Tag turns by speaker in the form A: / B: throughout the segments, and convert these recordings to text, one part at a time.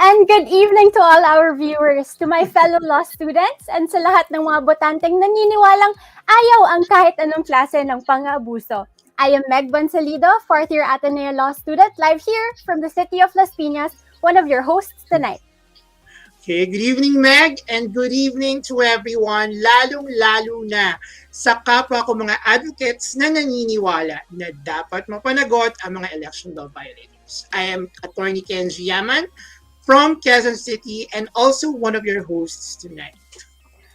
A: And good evening to all our viewers, to my fellow law students, and sa lahat ng mga botanteng naniniwalang ayaw ang kahit anong klase ng pang-aabuso. I am Meg Bonsalido, fourth year Ateneo Law student, live here from the city of Las Piñas, one of your hosts tonight.
B: Okay, good evening, Meg, and good evening to everyone, lalong-lalo na sa kapwa ko mga advocates na naniniwala na dapat mapanagot ang mga election law violators. I am Attorney Kenji Yaman from Quezon City and also one of your hosts tonight.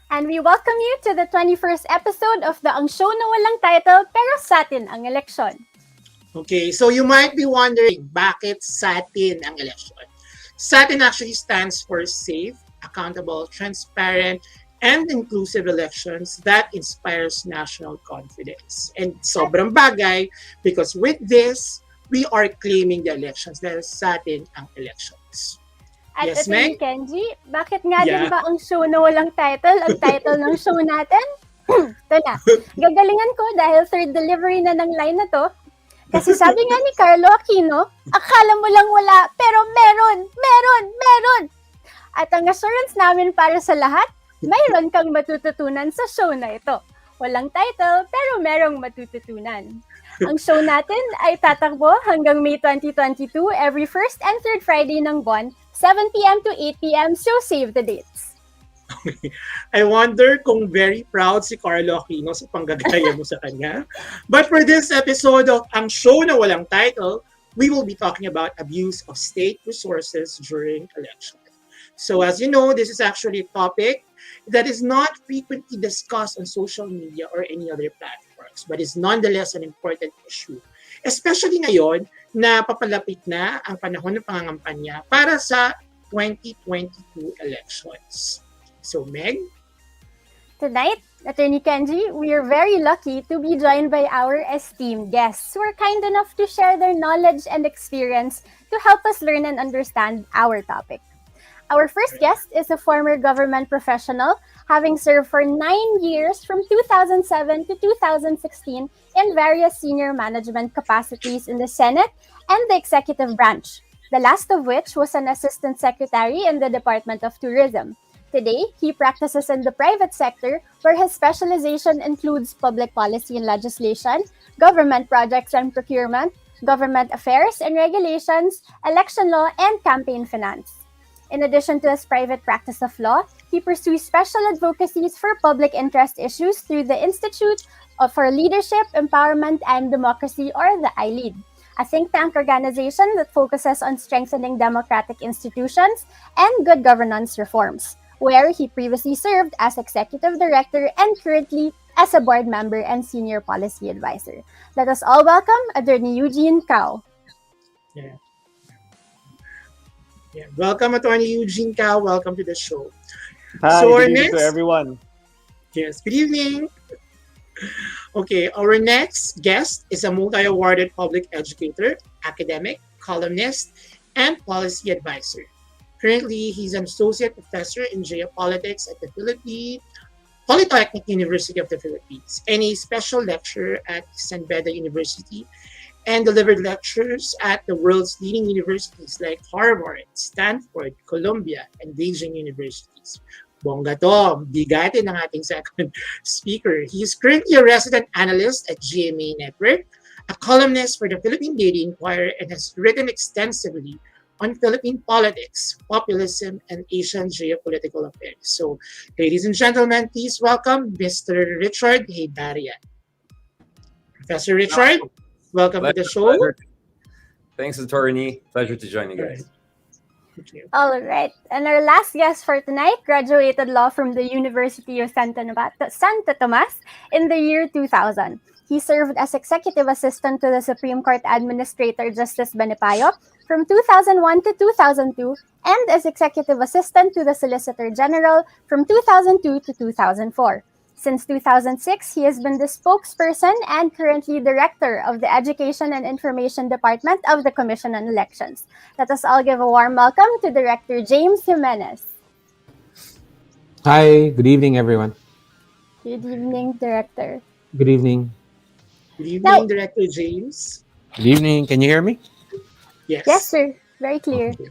A: And we welcome you to the 21st episode of the Ang Show na Walang Title pero sa atin ang eleksyon.
B: Okay, so you might be wondering, bakit sa atin ang eleksyon? SATIN actually stands for Safe, Accountable, Transparent, and Inclusive Elections that inspires national confidence. And sobrang bagay because with this, we are claiming the elections dahil sa atin ang elections.
A: At
B: Yes,
A: ito
B: Meg?
A: Kenji, bakit nga din ba ang show na walang title, ang title ng show natin? Ito na, gagalingan ko dahil third delivery na ng line na to. Kasi sabi nga ni Carlo Aquino, akala mo lang wala, pero meron! At ang assurance namin para sa lahat, mayroon kang matututunan sa show na ito. Walang title, pero merong matututunan. Ang show natin ay tatakbo hanggang May 2022 every first and third Friday ng buwan, 7 p.m. to 8 p.m. So save the dates.
B: I wonder kung very proud si Carlo Aquino sa panggagaya mo sa kanya. But for this episode of Ang Show na Walang Title, we will be talking about abuse of state resources during election. So as you know, this is actually a topic that is not frequently discussed on social media or any other platforms, but is nonetheless an important issue. Especially ngayon na papalapit na ang panahon ng pangangampanya para sa 2022 elections. So, Meg?
A: Tonight, Attorney Kenji, we are very lucky to be joined by our esteemed guests who are kind enough to share their knowledge and experience to help us learn and understand our topic. Our first guest is a former government professional, having served for 9 years from 2007 to 2016 in various senior management capacities in the Senate and the executive branch, the last of which was an assistant secretary in the Department of Tourism. Today, he practices in the private sector where his specialization includes public policy and legislation, government projects and procurement, government affairs and regulations, election law, and campaign finance. In addition to his private practice of law, he pursues special advocacies for public interest issues through the Institute for Leadership, Empowerment, and Democracy, or the ILEAD, a think tank organization that focuses on strengthening democratic institutions and good governance reforms, where he previously served as executive director and currently as a board member and senior policy advisor. Let us all welcome Attorney Eugene Cao.
B: Welcome, Attorney Eugene Cao. Welcome to the show.
C: Hi,
B: So our
C: good evening
B: next-
C: to everyone.
B: Yes, good evening. Okay, our next guest is a multi-awarded public educator, academic, columnist, and policy advisor. Currently, he's an associate professor in geopolitics at the Polytechnic University of the Philippines and a special lecturer at San Beda University and delivered lectures at the world's leading universities like Harvard, Stanford, Columbia, and Beijing universities. Bongga to, bigatin ang ating second speaker. He is currently a resident analyst at GMA Network, a columnist for the Philippine Daily Inquirer, and has written extensively on Philippine politics, populism, and Asian geopolitical affairs. So, ladies and gentlemen, please welcome Mr. Richard Heydarian. Professor Richard, welcome to the show.
C: Pleasure. Thanks, attorney. Pleasure to join you guys.
B: Thank you.
A: All right. And our last guest for tonight graduated law from the University of Santa Tomas in the year 2000. He served as executive assistant to the Supreme Court Administrator Justice Benipayo from 2001 to 2002 and as executive assistant to the Solicitor General from 2002 to 2004. Since 2006, he has been the spokesperson and currently director of the Education and Information Department of the Commission on Elections. Let us all give a warm welcome to Director James Jimenez.
D: Hi, good evening, everyone.
A: Good evening, Director.
D: Good evening.
B: Good evening,
A: Now-
B: Director James.
D: Good evening. Can you hear me?
B: Yes.
A: Yes, sir. Very clear.
B: Okay.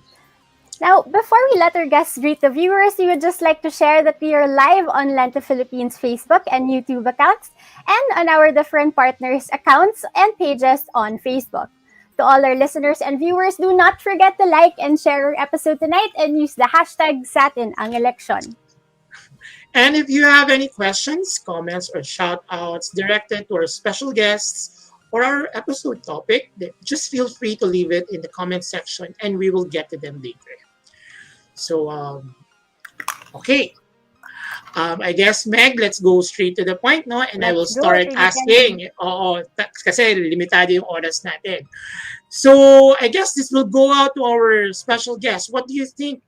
A: Now, before we let our guests greet the viewers, we would just like to share that we are live on Lento Philippines Facebook and YouTube accounts and on our different partners' accounts and pages on Facebook. To all our listeners and viewers, do not forget to like and share our episode tonight and use the hashtag Satin ang Eleksyon.
B: And if you have any questions, comments, or shout outs directed to our special guests or our episode topic, just feel free to leave it in the comment section and we will get to them later. So, okay. I guess, Meg, let's go straight to the point, no? And I will
A: Let's go,
B: start
A: Atty.
B: asking. Oo, kasi limitado yung oras natin. So, I guess this will go out to our special guest. What do you think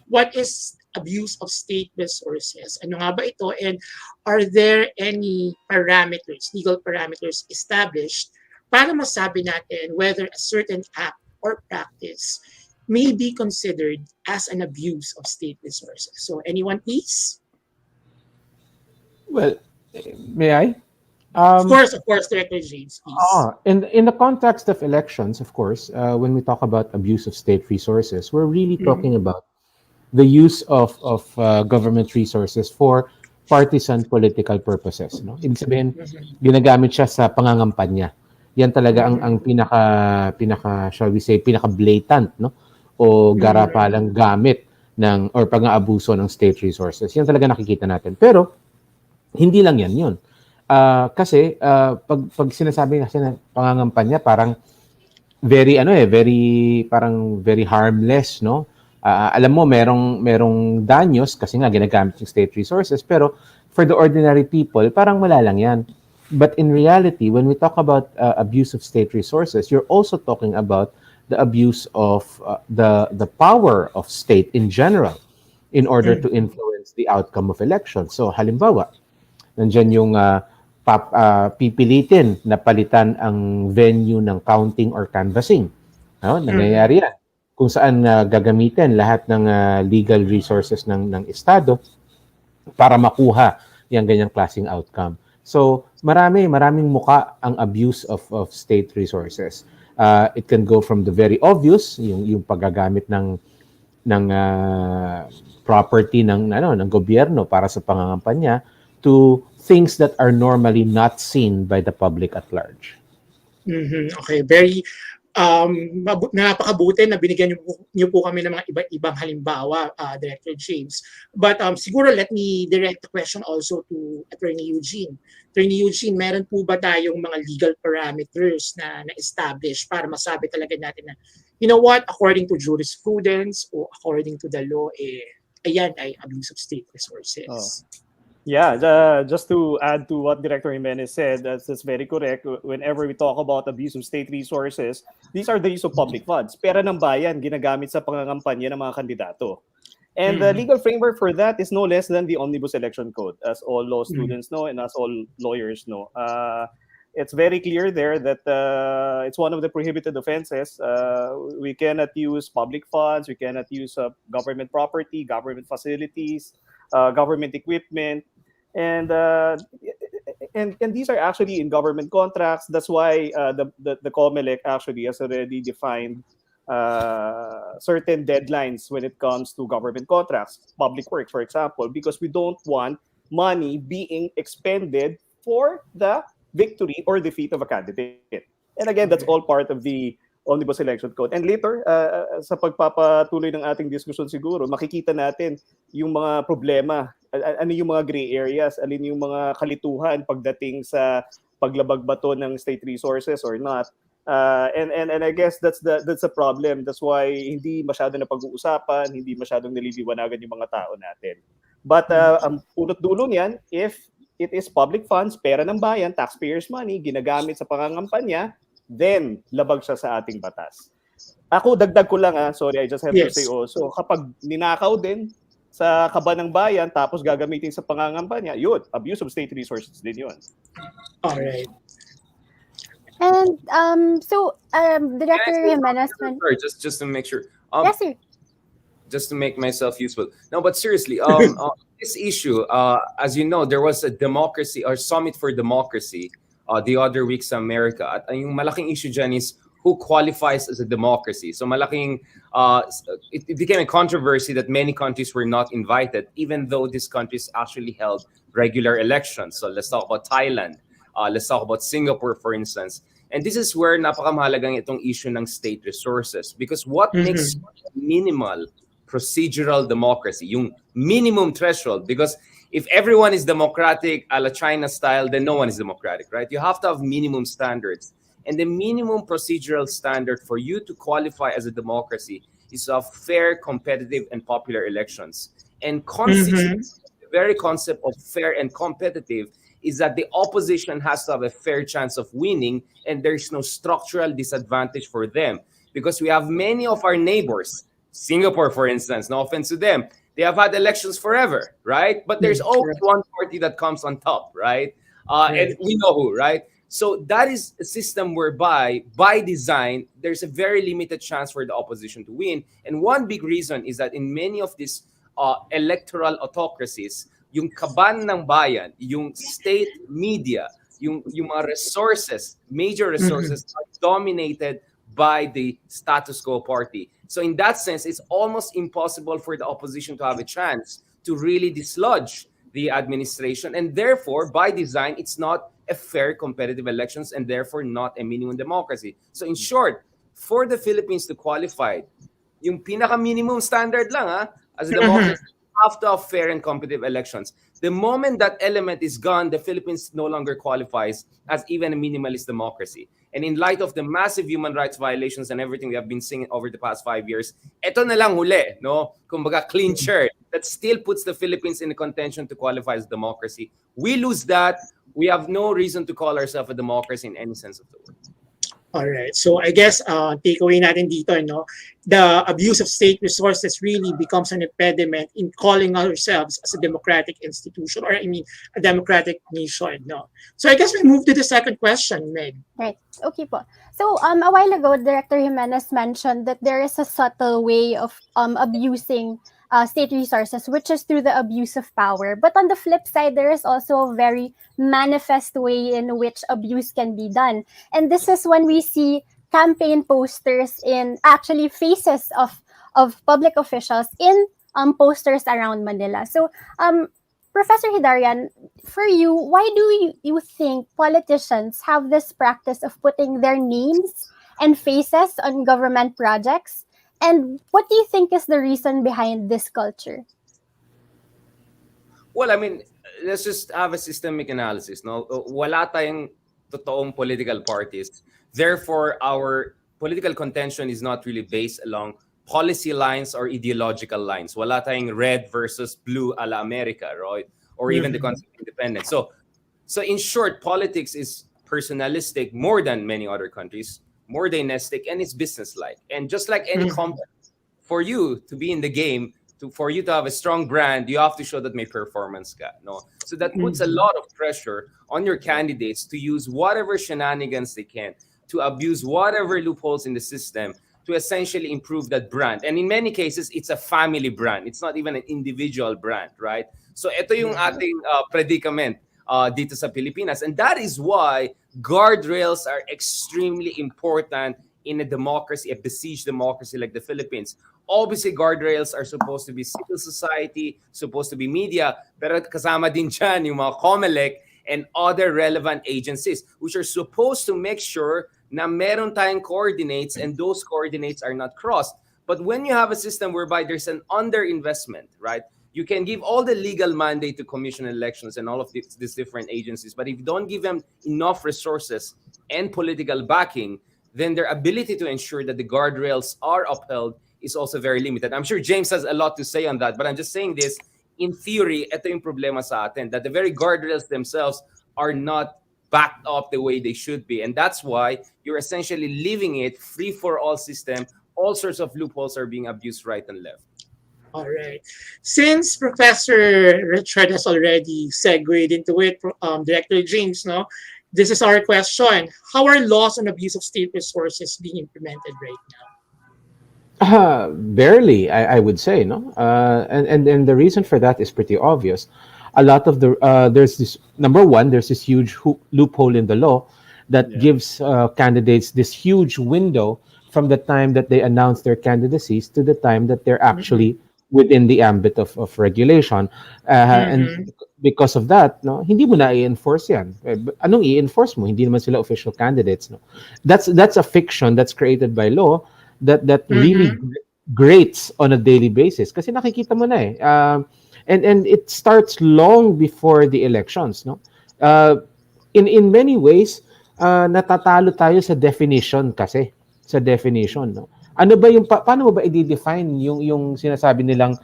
B: what is abuse of state resources? Ano nga ba ito? And are there any parameters, legal parameters established para masabi natin whether a certain act or practice may be considered as an abuse of state resources? So, anyone, please?
D: Well, may I?
B: Of course, Director James, please.
D: In the context of elections, of course, when we talk about abuse of state resources, we're really talking about the use of government resources for partisan political purposes. No? Ibig sabihin, ginagamit siya sa pangangampanya. Yan talaga ang pinaka shall we say, pinaka blatant, no? O garapalang gamit ng or pang-aabuso ng state resources. Yan talaga nakikita natin. Pero hindi lang yan yun. Kasi pag sinasabi kasi na pangangampanya parang very harmless, no? Alam mo merong danyos kasi nga ginagamit yung state resources, pero for the ordinary people parang wala lang yan. But in reality, when we talk about abuse of state resources, you're also talking about the abuse of the power of state in general in order to influence the outcome of elections. So halimbawa, nandiyan yung pipilitin na palitan ang venue ng counting or canvassing. No? Nangyayari yan. Kung saan gagamitin lahat ng legal resources ng Estado para makuha yung ganyang klaseng outcome. So maraming muka ang abuse of state resources. It can go from the very obvious, yung paggagamit ng property ng gobyerno para sa pangangampanya, to things that are normally not seen by the public at large.
B: Okay, very napakabuti na binigyan niyo po kami ng mga iba-ibang halimbawa, Director James. But siguro let me direct the question also to Attorney Eugene. Attorney Eugene, meron po ba tayong mga legal parameters na na-establish para masabi talaga natin na, you know what, according to jurisprudence or according to the law, ayan ay abuse of state resources?
E: Yeah, just to add to what Director Jimenez said, that's very correct. Whenever we talk about abuse of state resources, these are the use of public funds. Pera ng bayan, ginagamit sa pangangampanya ng mga kandidato. And the legal framework for that is no less than the Omnibus Election Code, as all law students know and as all lawyers know. It's very clear there that it's one of the prohibited offenses. We cannot use public funds, we cannot use government property, government facilities, government equipment. And these are actually in government contracts. That's why the COMELEC actually has already defined certain deadlines when it comes to government contracts, public works, for example, because we don't want money being expended for the victory or defeat of a candidate. And again, that's all part of the Omnibus Election Code. And later, sa pagpapatuloy ng ating diskusyon siguro, makikita natin yung mga problema, ano yung mga gray areas, alin yung mga kalituhan pagdating sa paglabag ba to ng state resources or not. And I guess that's the problem. That's why hindi masyado na pag-uusapan, hindi masyadong naliliwanagan yung mga tao natin. But ang punot dulo niyan, if it is public funds, pera ng bayan, taxpayers' money, ginagamit sa pangangampanya, then labag siya sa ating batas. Ako, dagdag ko lang sorry, I just have to say also, kapag ninakaw din sa kaba ng bayan tapos gagamitin sa pangangampanya, yun, abuse of state resources din yun.
B: Alright.
A: And Director Jimenez,
C: Sorry, just to make sure.
A: yes, sir.
C: Just to make myself useful. No, but seriously, this issue, as you know, there was a democracy or summit for democracy the other week sa America. At yung malaking issue dyan is who qualifies as a democracy. So malaking, it became a controversy that many countries were not invited, even though these countries actually held regular elections. So let's talk about Thailand. Let's talk about Singapore, for instance. And this is where napakamahalagang itong issue ng state resources. Because what makes minimal procedural democracy, yung minimum threshold, because if everyone is democratic a la China style, then no one is democratic, right? You have to have minimum standards. And the minimum procedural standard for you to qualify as a democracy is to have fair, competitive, and popular elections. And constitution, the very concept of fair and competitive is that the opposition has to have a fair chance of winning, and there's no structural disadvantage for them. Because we have many of our neighbors, Singapore, for instance, no offense to them, they have had elections forever, right? But there's always one party that comes on top, right? And we know who, right? So that is a system whereby, by design, there's a very limited chance for the opposition to win. And one big reason is that in many of these electoral autocracies, yung kaban ng bayan, yung state media, yung mga resources, major resources, are dominated by the status quo party. So in that sense, it's almost impossible for the opposition to have a chance to really dislodge the administration. And therefore, by design, it's not a fair competitive elections and therefore not a minimum democracy. So in short, for the Philippines to qualify, yung pinaka-minimum standard lang as a democracy, have to have fair and competitive elections. The moment that element is gone, the Philippines no longer qualifies as even a minimalist democracy. And in light of the massive human rights violations and everything we have been seeing over the past 5 years, eto na lang huli, no? Kumbaga clincher, that still puts the Philippines in a contention to qualify as democracy. We lose that, we have no reason to call ourselves a democracy in any sense of the word.
B: All right. So I guess takeaway natin dito, no, the abuse of state resources really becomes an impediment in calling ourselves as a democratic institution, or I mean, a democratic nation. No. So I guess we move to the second question, Meg.
A: Right. Okay po. So a while ago, Director Jimenez mentioned that there is a subtle way of abusing state resources, which is through the abuse of power. But on the flip side, there is also a very manifest way in which abuse can be done. And this is when we see campaign posters in actually faces of public officials in posters around Manila. So Professor Hidarian, for you, why do you think politicians have this practice of putting their names and faces on government projects? And what do you think is the reason behind this culture?
C: Well, I mean, let's just have a systemic analysis. No, wala tayong totoong political parties. Therefore, our political contention is not really based along policy lines or ideological lines. Wala tayong red versus blue a la America, right? Or even the concept of independence. So in short, politics is personalistic more than many other countries, more dynastic, and it's business-like. And just like any company, for you to be in the game, for you to have a strong brand, you have to show that may performance ka, no? So that puts a lot of pressure on your candidates to use whatever shenanigans they can, to abuse whatever loopholes in the system to essentially improve that brand. And in many cases, it's a family brand. It's not even an individual brand, right? So ito yung ating predicament dito sa Pilipinas. And that is why guardrails are extremely important in a democracy, a besieged democracy like the Philippines. Obviously, guardrails are supposed to be civil society, supposed to be media, pero kasama din dyan yung mga COMELEC and other relevant agencies, which are supposed to make sure na meron tayong coordinates and those coordinates are not crossed. But when you have a system whereby there's an underinvestment, right? You can give all the legal mandate to commission elections and all of these different agencies, but if you don't give them enough resources and political backing, then their ability to ensure that the guardrails are upheld is also very limited. I'm sure James has a lot to say on that, but I'm just saying this. In theory, ito yung problema sa atin, that the very guardrails themselves are not backed up the way they should be. And that's why you're essentially leaving it free for all system. All sorts of loopholes are being abused right and left.
B: All right. Since Professor Richard has already segued into it, Director James, no, this is our question. How are laws on abuse of state resources being implemented right now?
D: Barely, I would say, no. And the reason for that is pretty obvious. A lot of the there's this number one, there's this huge loophole in the law that
E: Yeah.
D: gives candidates this huge window from the time that they announce their candidacies to the time that they're
B: Mhm.
D: actually within the ambit of regulation. And
B: Mhm.
D: because of that, no, hindi mo na i-enforce yan. Anong i-enforce mo? Hindi naman sila official candidates. No? That's a fiction that's created by law that really
B: Mhm.
D: grates on a daily basis. Kasi nakikita mo na eh. And it starts long before the elections. No? Uh, in many ways, natatalo tayo sa definition kasi. Sa definition. No? Ano ba yung, paano mo ba i-define yung sinasabi nilang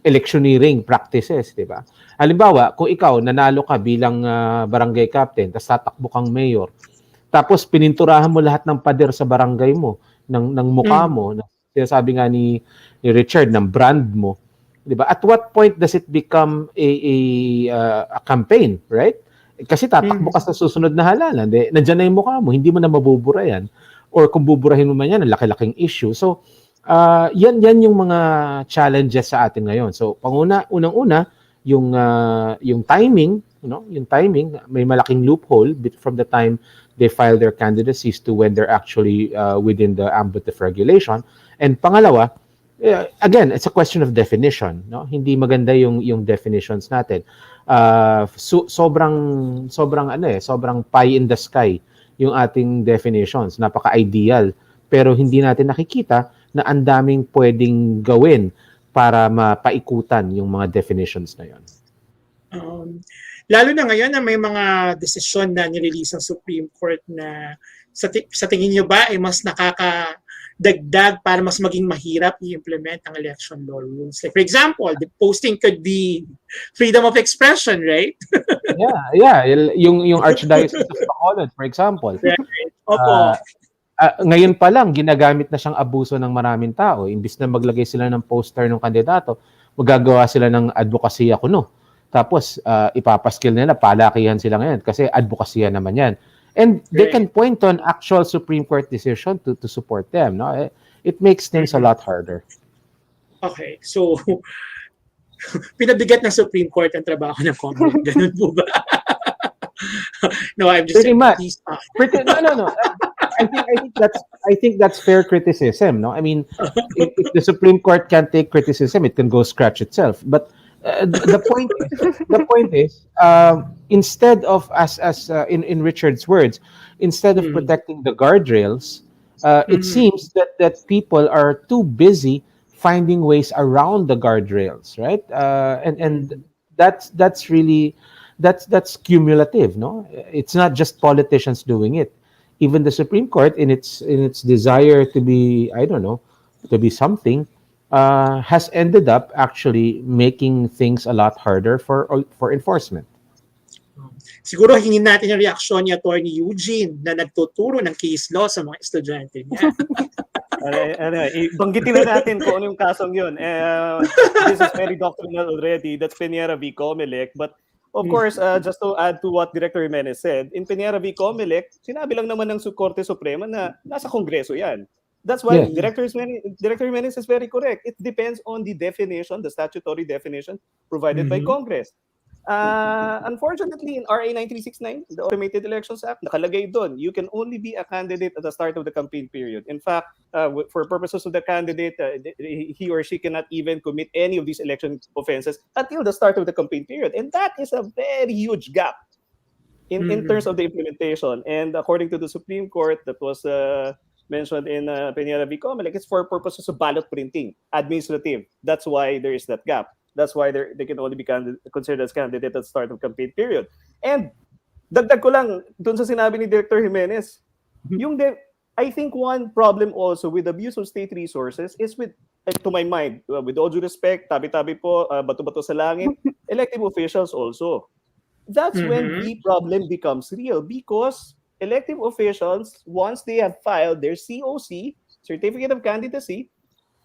D: electioneering practices, di ba? Halimbawa, kung ikaw nanalo ka bilang barangay captain, tapos tatakbo kang mayor, tapos pininturahan mo lahat ng pader sa barangay mo, ng mukha
B: Mhm.
D: mo, sinasabi nga ni Richard, ng brand mo, di ba? At what point does it become a campaign, right? Kasi tatakbo ka
B: Mhm.
D: sa susunod na halalan, nandiyan na yung mukha mo, hindi mo na mabubura yan. Or kung buburahin mo man yan, ang laki-laking issue. So, yan yung mga challenges sa atin ngayon. So, unang-una, yung timing, yung timing, may malaking loophole from the time they file their candidacies to when they're actually within the ambit of regulation. And pangalawa, again, it's a question of definition, no? Hindi maganda yung definitions natin. Sobrang pie in the sky yung ating definitions, napaka-ideal, pero hindi natin nakikita na ang daming pwedeng gawin para mapaikutan yung mga definitions na yon.
B: Um, Lalo na ngayon na may mga desisyon na nirelease ng Supreme Court na sa tingin nyo ba ay mas nakakadagdag para mas maging mahirap i-implement ang election law rules? Like for example, the posting could be freedom of expression, right?
D: Yeah. Yung Archdiocese of Bacolod, for example,
B: Right.
D: uh,
B: Opo.
D: ngayon pa lang, ginagamit na siyang abuso ng maraming tao. Imbis na maglagay sila ng poster ng kandidato, magagawa sila ng advokasya kuno. Tapos, ipapaskill nila, palakihan sila ngayon kasi advokasya naman yan. And they can
B: Right.
D: point to an actual Supreme Court decision to support them. No? It makes things a
B: Mhm.
D: lot harder.
B: Okay. So, pinabigat ng Supreme Court ang trabaho ng Congress. Ganun po ba? No, I'm just
D: Pretty
B: saying,
D: much.
B: please.
D: No. I think that's fair criticism. No, I mean, if the Supreme Court can take criticism, it can go scratch itself. But the point is, instead of in Richard's words, instead of
B: Mm.
D: protecting the guardrails, it
B: Mhm.
D: seems that people are too busy finding ways around the guardrails, right? And
B: Mhm.
D: that's really that's cumulative. No, it's not just politicians doing it. Even the Supreme Court, in its desire to be, I don't know, to be something, has ended up actually making things a lot harder for enforcement.
B: Siguro hingin natin yung reaksyon ni Attorney Eugene na nagtuturo ng case law sa mga estudyante niya.
E: Banggitin na natin kung ano yung kasong yun. This is very doctrinal already. That's Peñera v. Comelec. But of course, just to add to what Director Jimenez said, in Peñera v. Comelec, sinabi lang naman ng Korte Suprema na nasa Kongreso yan. That's why
D: Yes.
E: Director Jimenez is very correct. It depends on the definition, the statutory definition provided by
B: Mhm.
E: Congress. Unfortunately, in RA 9369, the Automated Elections Act, nakalagay doon, you can only be a candidate at the start of the campaign period. In fact, for purposes of the candidate, he or she cannot even commit any of these election offenses until the start of the campaign period. And that is a very huge gap in terms of the implementation. And according to the Supreme Court, that was mentioned in Peñera v. Comelec, it's for purposes of ballot printing, administrative. That's why there is that gap. That's why they can only be considered as candidate at the start of campaign period. And dagdag ko lang dun sa sinabi ni Director Jimenez, I think one problem also with abuse of state resources is with, to my mind, with all due respect, tabi-tabi po, bato-bato sa langit, elective officials also. That's when
B: Mhm.
E: the problem becomes real because elective officials, once they have filed their COC, Certificate of Candidacy,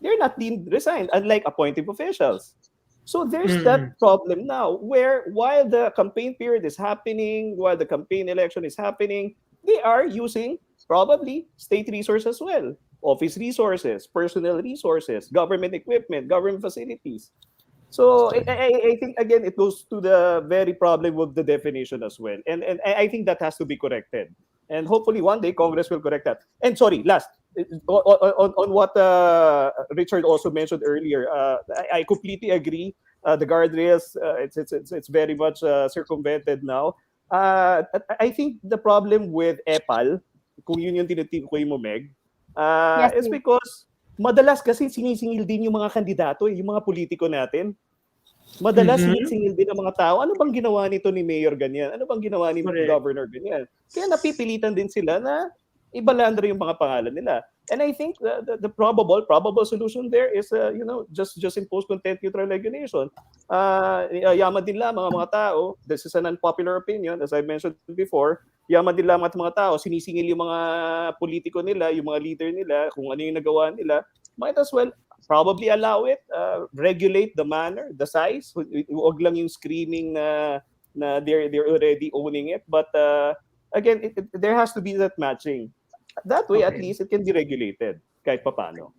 E: they're not deemed resigned, unlike appointive officials. So there's
B: Mhm.
E: that problem now where while the campaign period is happening, while the campaign election is happening, they are using probably state resources as well, office resources, personnel resources, government equipment, government facilities. So I think again it goes to the very problem with the definition as well, and I think that has to be corrected, and hopefully one day Congress will correct that. And sorry, last on what Richard also mentioned earlier, I completely agree. The guardrails, it's very much circumvented now. I think the problem with EPAL, kung yun yung tinitikoy mo, Meg,
A: Yes,
E: is because madalas kasi sinisingil din yung mga kandidato, yung mga politiko natin. Madalas sinisingil din ng mga tao, ano bang ginawa nito ni Mayor ganyan? Ano bang ginawa ni
B: Correct.
E: Governor ganyan? Kaya napipilitan din sila na ibalandra yung mga pangalan nila. And I think the probable solution there is just impose content neutral regulation. Yaman din lamang ang mga tao. This is an unpopular opinion, as I mentioned before. Yaman din lamang at mga tao, sinisingil yung mga politiko nila, yung mga leader nila, kung ano yung nagawa nila. Might as well probably allow it, regulate the manner, the size. Huwag lang yung screaming na they're already owning it. But again, there has to be that matching. That way, at least, it can be regulated kahit papano.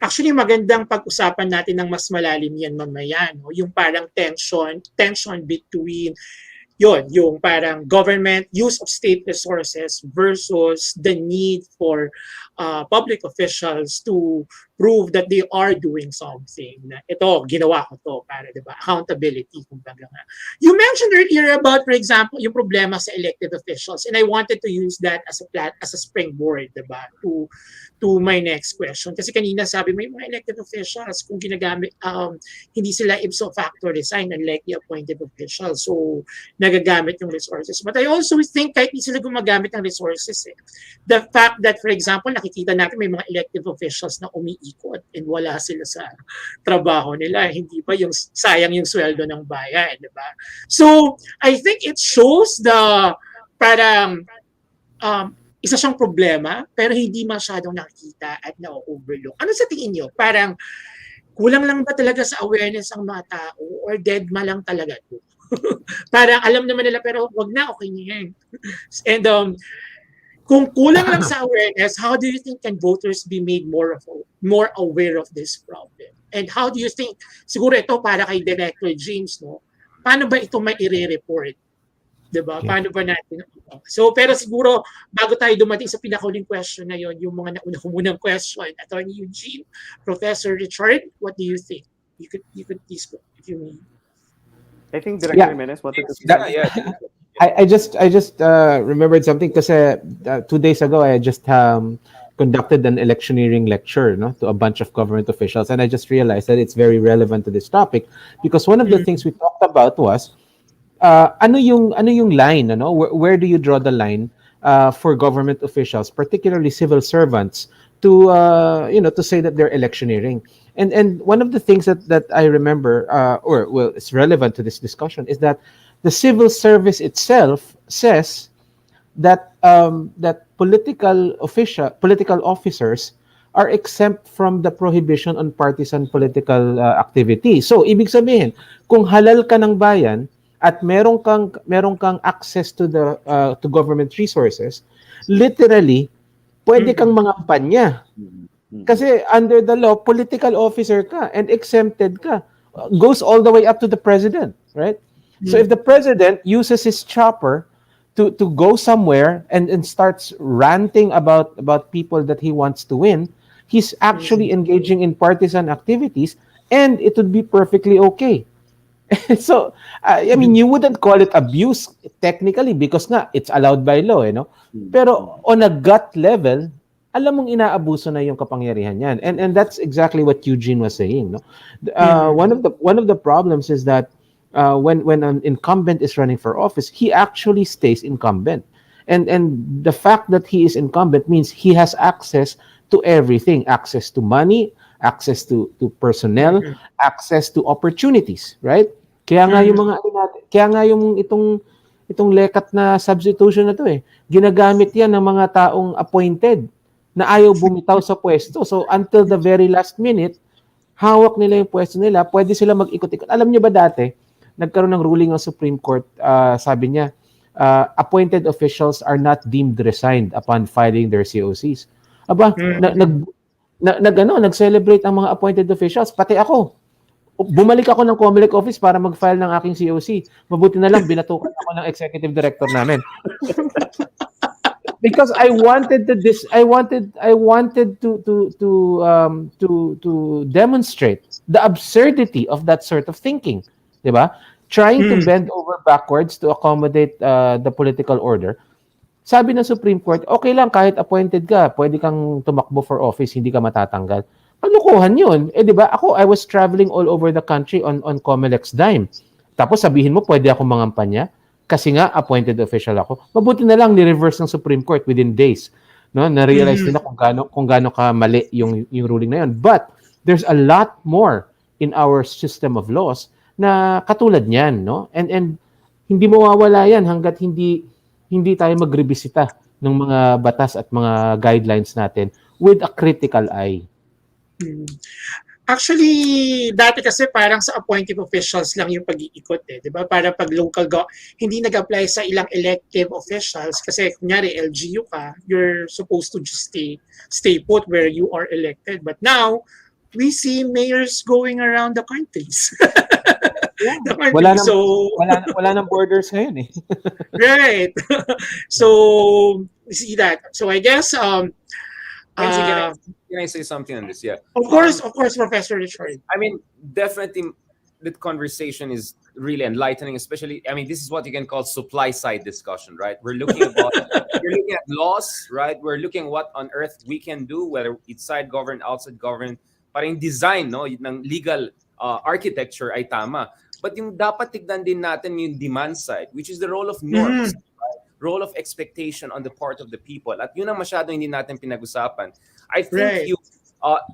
B: Actually, magandang pag-usapan natin ng mas malalim yan mamaya. No? Yung parang tension between yung parang government use of state resources versus the need for public officials to prove that they are doing something. Na ito, ginawa ko to para, di ba, accountability, kumbaga nga. You mentioned earlier about, for example, yung problema sa elected officials, and I wanted to use that as a springboard, di ba, to my next question. Kasi kanina sabi mo, yung mga elected officials, kung ginagamit, hindi sila ipso facto resign, unlike the appointed officials. So, nagagamit yung resources. But I also think kahit hindi sila gumagamit ng resources, the fact that, for example, nakikita natin may mga elected officials na umiikot and wala sila sa trabaho nila. Hindi ba yung sayang yung sweldo ng bayan, di ba? So, I think it shows the parang isa siyang problema pero hindi masyadong nakikita at na-overlook. Ano sa tingin nyo? Parang kulang lang ba talaga sa awareness ang mga tao or dead ma lang talaga ito? Parang alam naman nila pero wag na, okay na yan. And kung kulang lang sa awareness, how do you think can voters be made more aware of this problem? And how do you think, siguro ito para kay Director James, no? Paano ba ito may i-report? Diba?
D: Okay.
B: Paano ba natin? So, pero siguro, bago tayo dumating sa pinakauling question na yon, yung mga nauna ko munang question, Attorney Eugene, Professor Richard, what do you think? You could please go if you mean.
E: I think Director Jimenez wanted to say something.
C: Yeah.
D: I just remembered something because 2 days ago I just conducted an electioneering lecture, no, to a bunch of government officials, and I just realized that it's very relevant to this topic because one of the things we talked about was ano yung line, ano? Where do you draw the line for government officials, particularly civil servants, to to say that they're electioneering? And one of the things that I remember, it's relevant to this discussion, is that the civil service itself says that that political officers are exempt from the prohibition on partisan political activity. So ibig sabihin, kung halal ka ng bayan at meron kang access to the to government resources, literally pwede kang mangampanya. Kasi under the law, political officer ka and exempted ka. Goes all the way up to the president, right? So if the president uses his chopper to go somewhere and starts ranting about people that he wants to win, he's actually engaging in partisan activities, and it would be perfectly okay. So, I mean, you wouldn't call it abuse technically because nga, it's allowed by law, Pero on a gut level, alam mong inaabuso na yung kapangyarihan yan. And that's exactly what Eugene was saying, no? One of the problems is that when an incumbent is running for office, he actually stays incumbent. And the fact that he is incumbent means he has access to everything, access to money, access to personnel, access to opportunities, right? Kaya nga yung mga kaya nga yung itong lekat na substitution na to ginagamit yan ng mga taong appointed na ayaw bumitaw sa pwesto. So until the very last minute, hawak nila yung pwesto nila, pwede sila mag-ikot-ikot. Alam niyo ba dati, nagkaroon ng ruling ng Supreme Court, sabi niya, appointed officials are not deemed resigned upon filing their COCs. Aba, nag-celebrate ang mga appointed officials, pati ako. bumalik ako ng Comelec office para mag-file ng aking COC. Mabuti na lang binatukan ako ng executive director namin. Because I wanted to demonstrate the absurdity of that sort of thinking, 'di ba? Trying to bend over backwards to accommodate the political order. Sabi ng Supreme Court, okay lang kahit appointed ka, pwede kang tumakbo for office, hindi ka matatanggal. Palukuhan 'yun. Eh 'di ba? I was traveling all over the country on Comelec's dime. Tapos sabihin mo pwede ako mangampanya kasi nga appointed official ako. Mabuti na lang ni-reverse ng Supreme Court within days. No, na-realize nila kung gaano ka mali yung ruling na 'yon. But there's a lot more in our system of laws na katulad niyan, no? And hindi mawawala 'yan hangga't hindi tayo magrebisita ng mga batas at mga guidelines natin with a critical eye.
B: Actually, dati kasi parang sa appointive officials lang yung pag-iikot eh, 'di ba? Para pag hindi nag-apply sa ilang elective officials kasi kunyari LGU ka, you're supposed to just stay put where you are elected. But now, we see mayors going around the countries. The country.
D: Wala nang borders ngayon eh.
B: Right. So, we see that. So, I guess
C: Can I say something on this? Yeah.
B: Of course, Professor Richard.
C: I mean, definitely that conversation is really enlightening, especially, I mean, this is what you can call supply side discussion, right? We're looking at laws, right? We're looking what on earth we can do, whether it's side government, outside government, parang design, no, ng legal architecture ay tama. But yung dapat tignan din natin yung demand side, which is the role of norms, right? Role of expectation on the part of the people. At yun ang masyado hindi natin pinag-usapan. I think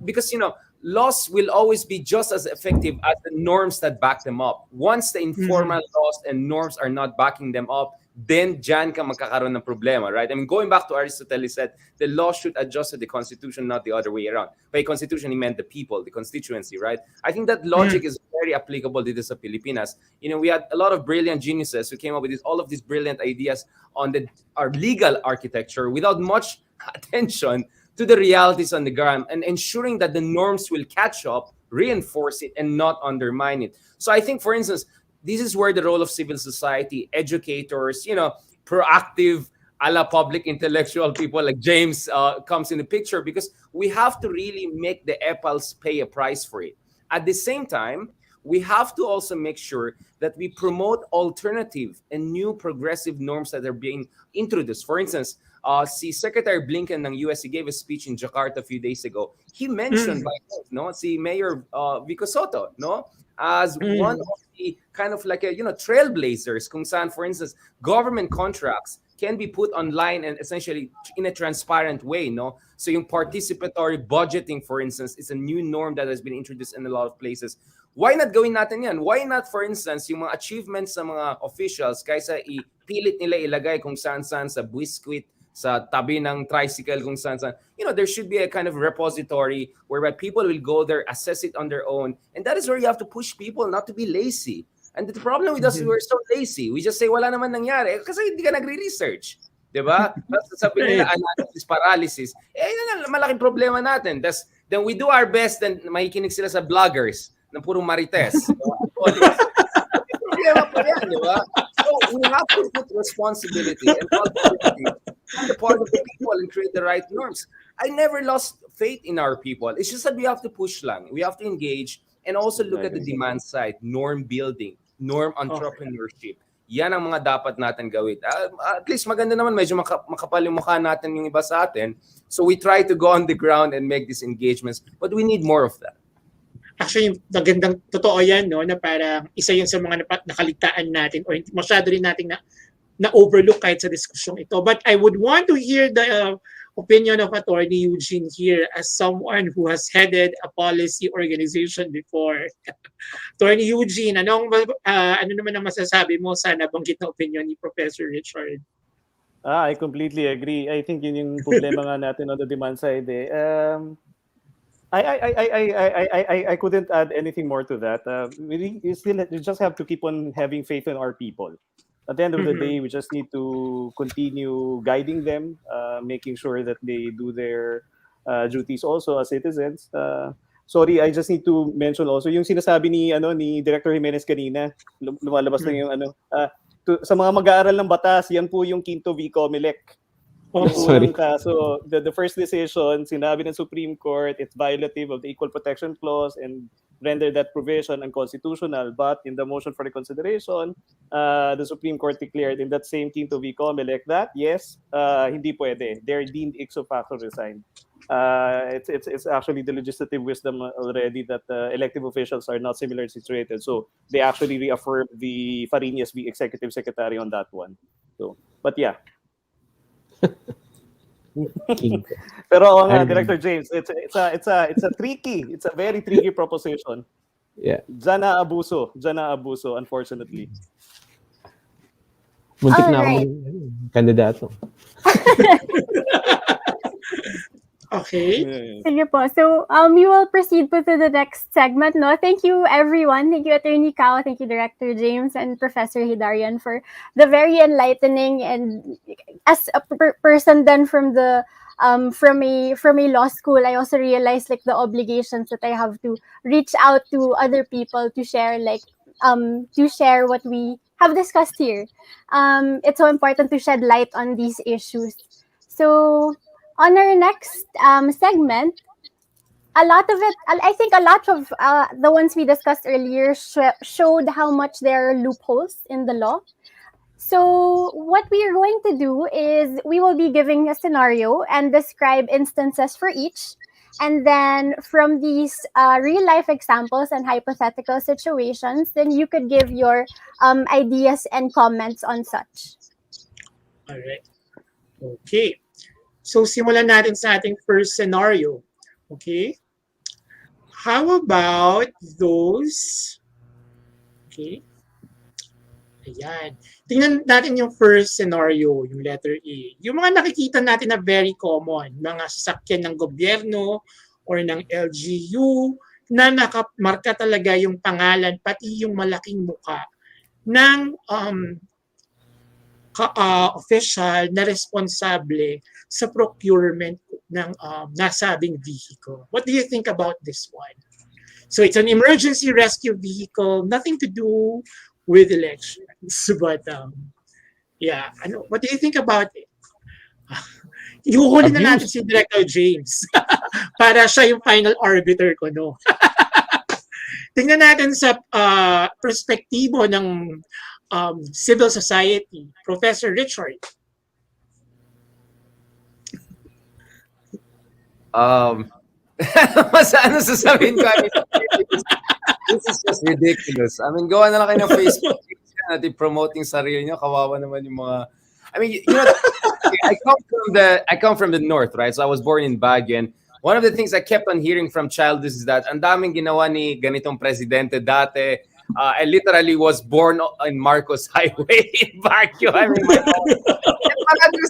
C: because laws will always be just as effective as the norms that back them up. Once the informal laws and norms are not backing them up, then dyan ka magkakaroon ng problema, right? I mean, going back to Aristotle, he said the law should adjust to the constitution, not the other way around. By constitution, he meant the people, the constituency, right? I think that logic is very applicable to sa Pilipinas. We had a lot of brilliant geniuses who came up with all of these brilliant ideas on our legal architecture without much attention to the realities on the ground and ensuring that the norms will catch up, reinforce it, and not undermine it. So I think, for instance, this is where the role of civil society, educators, proactive, a la public intellectual people like James comes in the picture, because we have to really make the EPALs pay a price for it. At the same time, we have to also make sure that we promote alternative and new progressive norms that are being introduced. For instance, si Secretary Blinken ng US, he gave a speech in Jakarta a few days ago. He mentioned si Mayor Vico Soto, as one of the kind of like trailblazers kung saan, for instance, government contracts can be put online and essentially in a transparent way, So yung participatory budgeting, for instance, is a new norm that has been introduced in a lot of places. Why not gawin natin yan? Why not, for instance, yung mga achievements sa mga officials, kaysa ipilit nila ilagay kung saan-saan sa biscuit, sa tabi ng tricycle, kung saan-saan. There should be a kind of repository whereby people will go there, assess it on their own. And that is where you have to push people not to be lazy. And the problem with us is we're so lazy. We just say, wala naman nangyari. Kasi hindi ka nagre-research. Diba? Tapos sabihin nila, analysis paralysis. Yun ang malaking problema natin. Then we do our best, then makikinig sila sa bloggers na puro marites. Problema pa yan, diba? So we have to put responsibility and authority on the part of the people and create the right norms. I never lost faith in our people. It's just that we have to push lang. We have to engage and also look at the demand side, norm building, norm entrepreneurship. Yan ang mga dapat natin gawin. At least maganda naman, medyo makapal yung mukha natin yung iba sa atin. So we try to go on the ground and make these engagements. But we need more of that.
B: Actually, magandang totoo yan, na parang isa yun sa mga nakaligtaan natin or masyado rin natin na-overlook kahit sa diskusyong ito. But I would want to hear the opinion of Attorney Eugene here as someone who has headed a policy organization before. Attorney Eugene, ano naman ang masasabi mo sa nabanggit na opinion ni Professor Richard?
E: I completely agree. I think yun yung problema nga natin on the demand side. I couldn't add anything more to that. We just have to keep on having faith in our people. At the end of the day, we just need to continue guiding them, making sure that they do their duties also as citizens. sorry, I just need to mention also yung sinasabi ni Director Jimenez kanina, lumalabas lang yung sa mga mag-aaral ng batas, yan po yung Quinto v. Comelec.
B: Oh,
E: Yung
D: Sorry.
E: unang kaso, the first decision, sinabi ng Supreme Court, it's violative of the Equal Protection Clause and render that provision unconstitutional. But in the motion for reconsideration, the Supreme Court declared in that same Quinto v. Comelec that, yes, hindi pwede. They're deemed ipso facto resigned. It's actually the legislative wisdom already that elective officials are not similarly situated. So they actually reaffirmed the Fariñas v. Executive Secretary on that one. So, but yeah.
D: King.
E: Pero oo nga,
D: And-
E: Director James, it's a very tricky proposition.
D: Yeah.
E: Diyan na abuso, unfortunately.
D: Muntik na
A: Alright.
D: akong kandidato.
B: okay.
A: Sige po. So, we will proceed po to the next segment, no? Thank you, everyone. Thank you, Attorney Cao. Thank you, Director James and Professor Hidarian for the very enlightening and as a person then from the from a law school, I also realized like the obligations that I have to reach out to other people to share what we have discussed here. It's so important to shed light on these issues. So, on our next segment, a lot of it, I think a lot of the ones we discussed earlier showed how much there are loopholes in the law. So what we are going to do is we will be giving a scenario and describe instances for each. And then from these real life examples and hypothetical situations, then you could give your ideas and comments on such.
B: Alright. Okay. So, simulan natin sa ating first scenario. Okay? How about those... Okay. Ayan. Tingnan natin yung first scenario, yung letter A. Yung mga nakikita natin na very common, mga sasakyan ng gobyerno or ng LGU na nakamarka talaga yung pangalan, pati yung malaking muka ng official na responsable sa procurement ng nasabing vehicle. What do you think about this one? So it's an emergency rescue vehicle, nothing to do with elections. But yeah, what do you think about it? Ihuhuli na natin si Director James para siya yung final arbiter ko, no? Tingnan natin sa perspektibo ng civil society. Professor Richard.
C: Ano sasabihin ko? This is just ridiculous. I mean, gawa na lang kayo ng Facebook page natin promoting sarili nyo. Kawawa naman yung mga... I mean, you know, I come from the north, right? So I was born in Baguio, and one of the things I kept on hearing from childhood is that ang daming ginawa ni ganitong presidente dati. I literally was born in Marcos Highway in Baguio. I mean,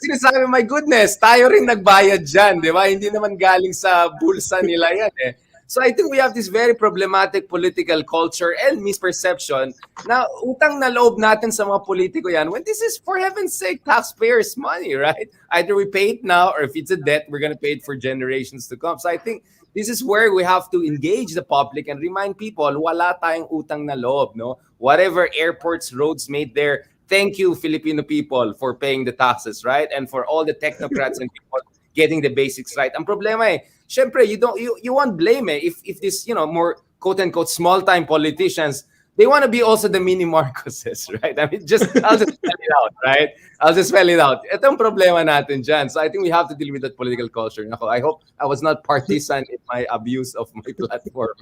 C: sinasabi, my goodness, tayo rin nagbayad dyan, di ba? Hindi naman galing sa bulsa nila yan eh. So I think we have this very problematic political culture and misperception na utang na loob natin sa mga politiko yan when this is, for heaven's sake, taxpayers' money, right? Either we pay it now or if it's a debt, we're going to pay it for generations to come. So I think this is where we have to engage the public and remind people, wala tayong utang na loob, no? Whatever airports, roads made there, thank you, Filipino people, for paying the taxes, right? And for all the technocrats and people getting the basics right. Ang problema syempre, you won't blame if this, more quote-unquote small-time politicians, they want to be also the mini Marcoses, right? I mean, I'll just spell it out, right? I'll just spell it out. Ito ang problema natin dyan. So I think we have to deal with that political culture. I hope I was not partisan in my abuse of my platform.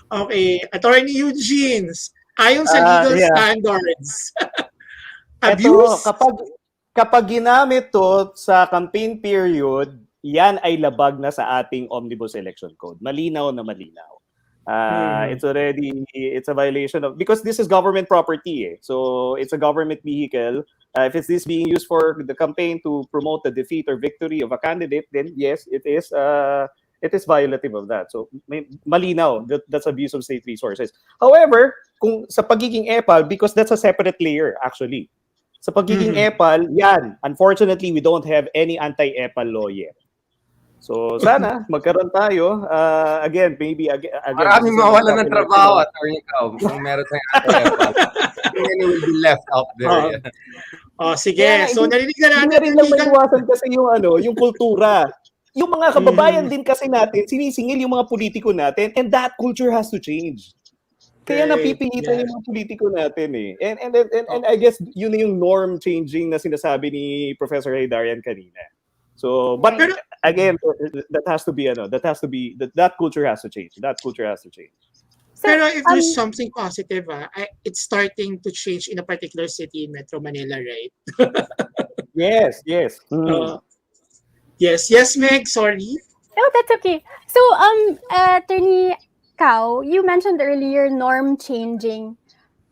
B: Okay. Attorney Eugene, ayon sa legal standards, abuse?
E: Kapag ginamit to sa campaign period, yan ay labag na sa ating Omnibus Election Code. Malinaw na malinaw. It's a violation of, because this is government property. So it's a government vehicle. If it's this being used for the campaign to promote the defeat or victory of a candidate, then yes, it is violative of that. So malinaw, that's abuse of state resources. However, kung sa pagiging EPAL, because that's a separate layer actually. Sa pagiging EPAL, yan, unfortunately, we don't have any anti-EPAL law yet. So sana magkaroon tayo. Again, maybe again.
C: Maraming
E: this is
C: mawalan ng
E: something
C: trabaho at ikaw. Kung meron tayong AFL. Many will be left out there.
B: Oh.
C: Yeah.
B: Sige.
E: Kaya nga,
B: So, narinig na
E: Hindi
B: natin.
E: na rin lang maiwasan kasi yung kultura. Yung mga kababayan din kasi natin, sinisingil yung mga politiko natin, and that culture has to change. Kaya napipilitan yung mga politiko natin eh. And I guess yun na yung norm changing na sinasabi ni Professor Haydarian kanina. So, but again, that culture has to change. That culture has to change.
A: So,
B: Pero if there's something positive, it's starting to change in a particular city in Metro Manila, right?
E: Yes.
B: Yes, Meg, sorry.
A: no, that's okay. So, Attorney Kao, you mentioned earlier norm changing.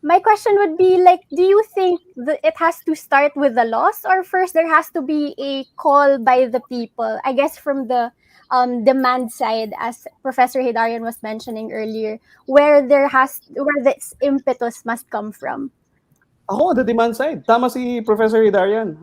A: My question would be like, do you think that it has to start with the laws, or first there has to be a call by the people? I guess from the demand side, as Professor Hidarian was mentioning earlier, where this impetus must come from.
E: Ako, the demand side. Tama si Professor Hidarian.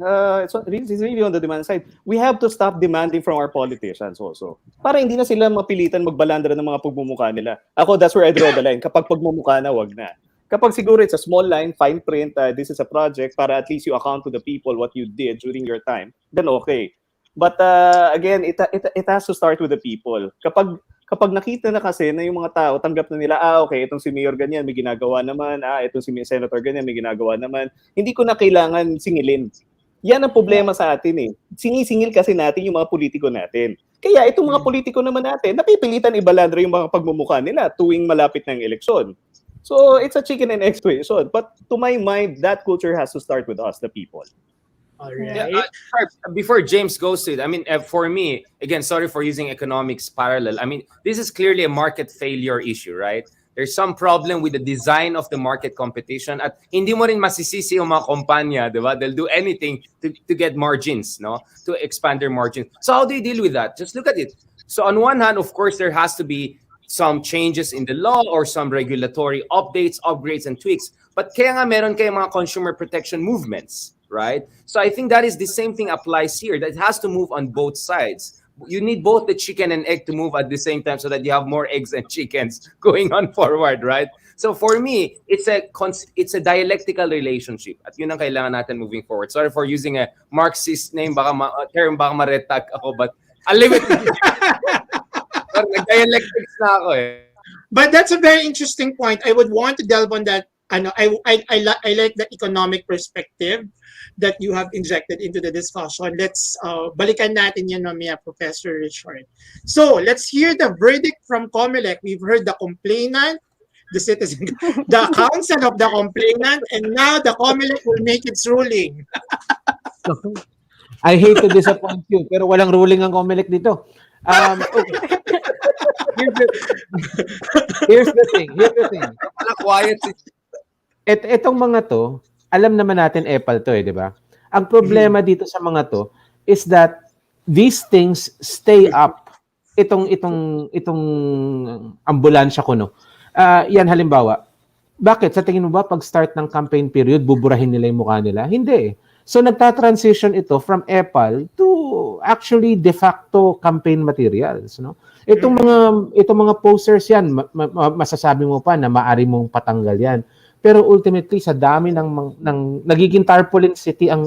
E: It's really on the demand side. We have to stop demanding from our politicians also. Para hindi na sila mapilitan magbalandra ng mga pagmumukha nila. Ako, that's where I draw the line. Kapag pagmumukha na, wag na. Kapag siguro it's a small line, fine print, this is a project, para at least you account to the people what you did during your time, then okay. But again, it has to start with the people. Kapag nakita na kasi na yung mga tao, tanggap na nila, okay, itong si Mayor ganyan, may ginagawa naman, itong si Senator ganyan, may ginagawa naman, hindi ko na kailangan singilin. Yan ang problema sa atin eh. Sinisingil kasi natin yung mga politiko natin. Kaya itong mga politiko naman natin, napipilitan ibalandra yung mga pagmumukha nila tuwing malapit ng eleksyon. So it's a chicken and egg situation. But to my mind, that culture has to start with us, the people.
B: All right.
C: Yeah, before James goes to it, I mean, for me, again, sorry for using economics parallel. I mean, this is clearly a market failure issue, right? There's some problem with the design of the market competition. At hindi mo rin masisisi yung mga kumpanya, di ba? They'll do anything to get margins, no? To expand their margins. So how do you deal with that? Just look at it. So on one hand, of course, there has to be some changes in the law or some regulatory updates, upgrades, and tweaks. But kaya nga meron kayong mga consumer protection movements, right? So I think that is the same thing applies here. That has to move on both sides. You need both the chicken and egg to move at the same time so that you have more eggs and chickens going on forward, right? So for me, it's a dialectical relationship. At yun ang kailangan natin moving forward. Sorry for using a Marxist name, term baka maretag ako, but I'll leave it. Nag-dialectics na ako eh.
B: But that's a very interesting point. I would want to delve on that. I like the economic perspective that you have injected into the discussion. Let's balikan natin yan mamaya, Professor Richard. So let's hear the verdict from COMELEC. We've heard the complainant, the citizen, the counsel of the complainant, and now the COMELEC will make its ruling.
D: I hate to disappoint you, pero walang ruling ang COMELEC dito. Here's the thing.
C: Quiet.
D: Etong mga to, alam naman natin epal to di ba? Ang problema dito sa mga to is that these things stay up. Itong ambulansya ko, no? Yan halimbawa. Bakit? Sa tingin mo ba pag start ng campaign period, buburahin nila yung mukha nila? Hindi. So nagta-transition ito from epal to actually de facto campaign materials, no? Itong mga posters yan, masasabi mo pa na maaari mong patanggal yan. Pero ultimately sa dami ng nagiging tarpaulin city ang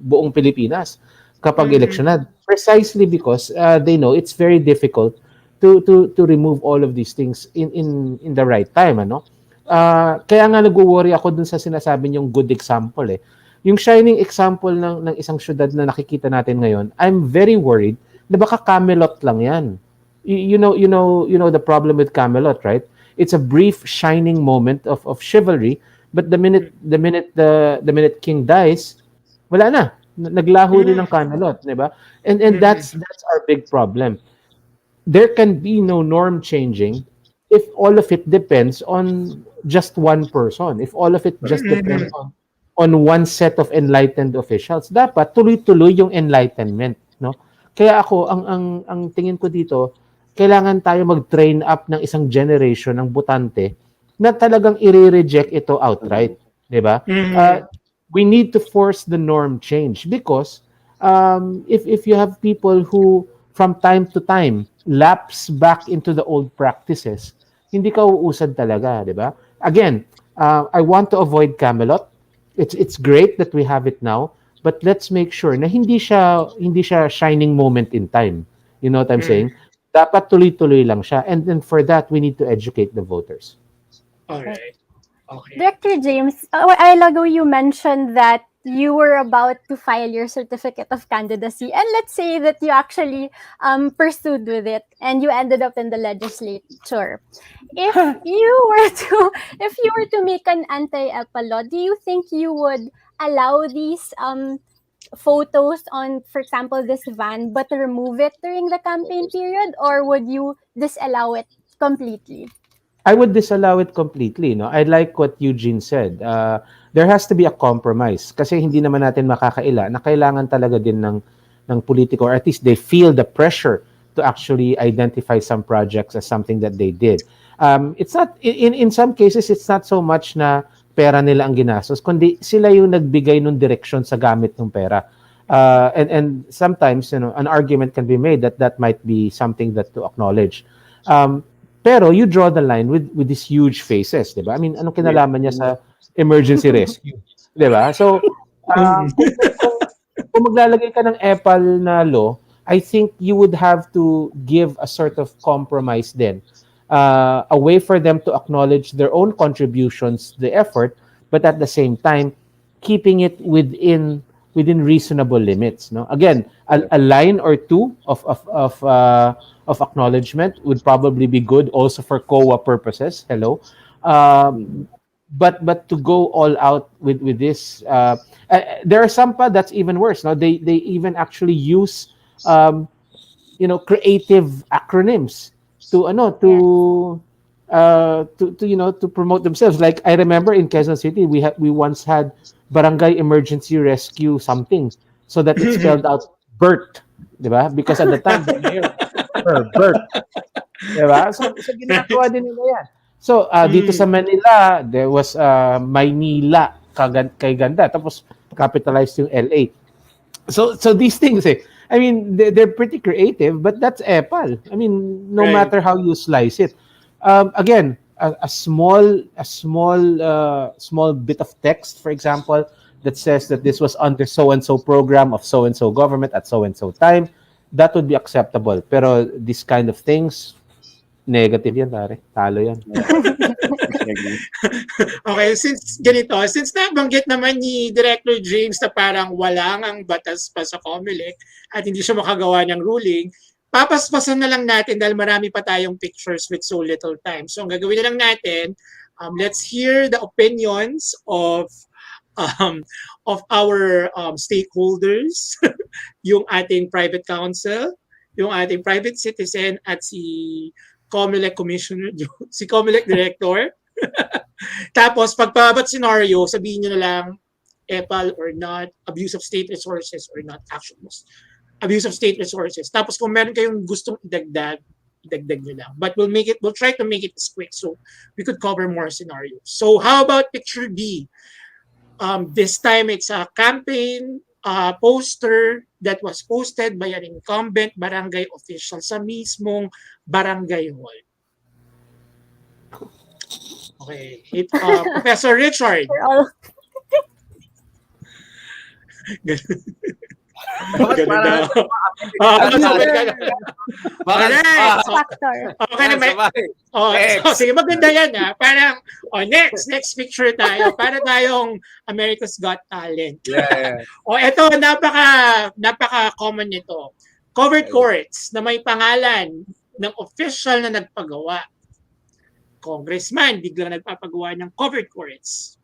D: buong Pilipinas kapag eleksyon, precisely because they know it's very difficult to remove all of these things in the right time, ano? Kaya nga nagwo-worry ako dun sa sinasabi niyong good example eh. Yung shining example ng isang syudad na nakikita natin ngayon, I'm very worried na baka Camelot lang yan. You know the problem with Camelot, right? It's a brief shining moment of chivalry, but the minute King dies, wala na. Naglaho rin ng Camelot, di ba? And that's our big problem. There can be no norm changing if all of it depends on just one person. If all of it just depends on one set of enlightened officials, dapat tuloy-tuloy yung enlightenment, no? Kaya ako ang tingin ko dito, kailangan tayo mag-train up ng isang generation ng botante na talagang i-reject ito outright, 'di ba? We need to force the norm change because if you have people who from time to time lapse back into the old practices, hindi ka uusad talaga, di ba? Again, I want to avoid Camelot. It's great that we have it now, but let's make sure na hindi siya shining moment in time. You know what I'm saying? Dapat tuloy-tuloy lang siya. And then for that, we need to educate the voters.
B: All right. Okay.
A: Director James, a while ago you mentioned that you were about to file your certificate of candidacy, and let's say that you actually pursued with it and you ended up in the legislature. If you were to make an anti-EPA law, do you think you would allow these photos on, for example, this van, but remove it during the campaign period, or would you disallow it completely?
D: I would disallow it completely. No, I like what Eugene said. There has to be a compromise kasi hindi naman natin makakaila na kailangan talaga din ng politiko, or at least they feel the pressure to actually identify some projects as something that they did. It's not in some cases it's not so much na pera nila ang ginastos, kundi sila yung nagbigay ng direction sa gamit ng pera. And sometimes, an argument can be made that might be something that to acknowledge. Pero you draw the line with these huge faces, di ba? I mean, anong kinalaman niya sa emergency rescue? Di ba? So, kung maglalagay ka ng EPAL na law, I think you would have to give a sort of compromise then. A way for them to acknowledge their own contributions, the effort, but at the same time, keeping it within reasonable limits. No, again, a line or two of acknowledgement would probably be good also for COA purposes. Hello, but to go all out with this, there are some pa that's even worse. No, they even actually use creative acronyms to promote themselves. Like I remember in Quezon City, we once had Barangay Emergency Rescue something, so that it spelled out BERT, diba? Because at the time the mayor BERT, diba? So ginagawa din nila yan. So dito sa Manila, there was Maynila kay ganda, tapos capitalized yung LA. So these things, I mean, they're pretty creative, but that's EPAL. I mean, no matter how you slice it. Again, a small bit of text, for example, that says that this was under so and so program of so and so government at so and so time, that would be acceptable. Pero this kind of things, negative yan, pare. Talo yan.
B: Okay, since nabanggit naman ni Director James na parang wala ang batas pa sa COMELEC at hindi siya makagawa ng ruling, papaspasan na lang natin dahil marami pa tayong pictures with so little time. So ang gagawin na lang natin, let's hear the opinions of our stakeholders, yung ating private counsel, yung ating private citizen, at si COMELEC Commissioner, si COMELEC Director. Tapos, pagpabat scenario, sabihin nyo na lang, EPAL or not, abuse of state resources or not, actions. Abuse of state resources. Tapos, kung meron kayong gustong idagdag nyo lang. But we'll try to make it as quick so we could cover more scenarios. So, how about picture B? This time, it's a campaign poster that was posted by an incumbent barangay official sa mismong barangay hall. Okay. Professor Richard. Sige, maganda yan ha. Parang, next picture tayo. Para tayong America's Got Talent.
C: Yeah.
B: Eto, napaka-common nito. Covered courts na may pangalan ng official na nagpagawa. Congressman, biglang nagpapagawa ng covered courts.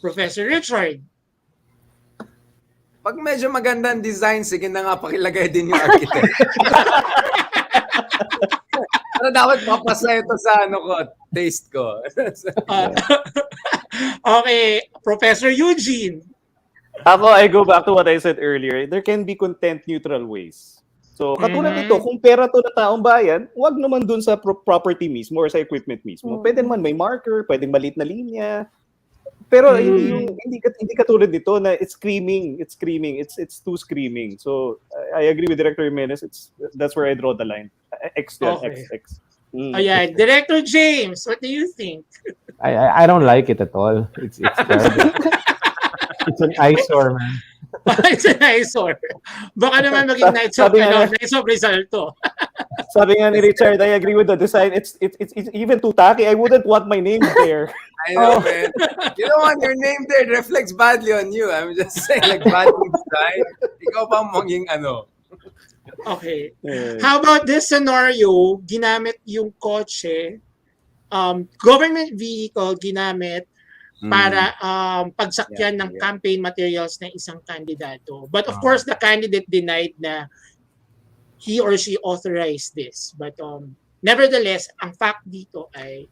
B: Professor Richard.
C: Pag medyo magandang design, sige na nga, pakilagay din yung architect. Pero dapat mapasa ito sa taste ko.
B: Okay, Professor Eugene.
E: I go back to what I said earlier. There can be content-neutral ways. So, katulad nito, kung pera to na taong bayan, wag naman dun sa property mismo or sa equipment mismo. Pwede naman may marker, pwedeng maliit na linya. Pero hindi katulad nito na it's screaming, it's too screaming. So I agree with Director Jimenez. That's where I draw the line. X yan,
B: Okay.
E: X.
B: Ayan, Director James, what do you think?
D: I don't like it at all. It's terrible. It's an eyesore, man.
B: It's an eyesore. Baka naman maging nights of result to.
E: Sabi nga ni Richard, I agree with the design. It's even too tacky. I wouldn't want my name there.
F: I know, man. You don't want your name there. It reflects badly on you. I'm just saying, like, bad design. Ikaw pa maging ano.
B: Okay. How about this scenario? Ginamit yung kotse, government vehicle ginamit para pagsakyan ng campaign materials ng isang kandidato. But of course, the candidate denied na he or she authorized this. But nevertheless, ang fact dito ay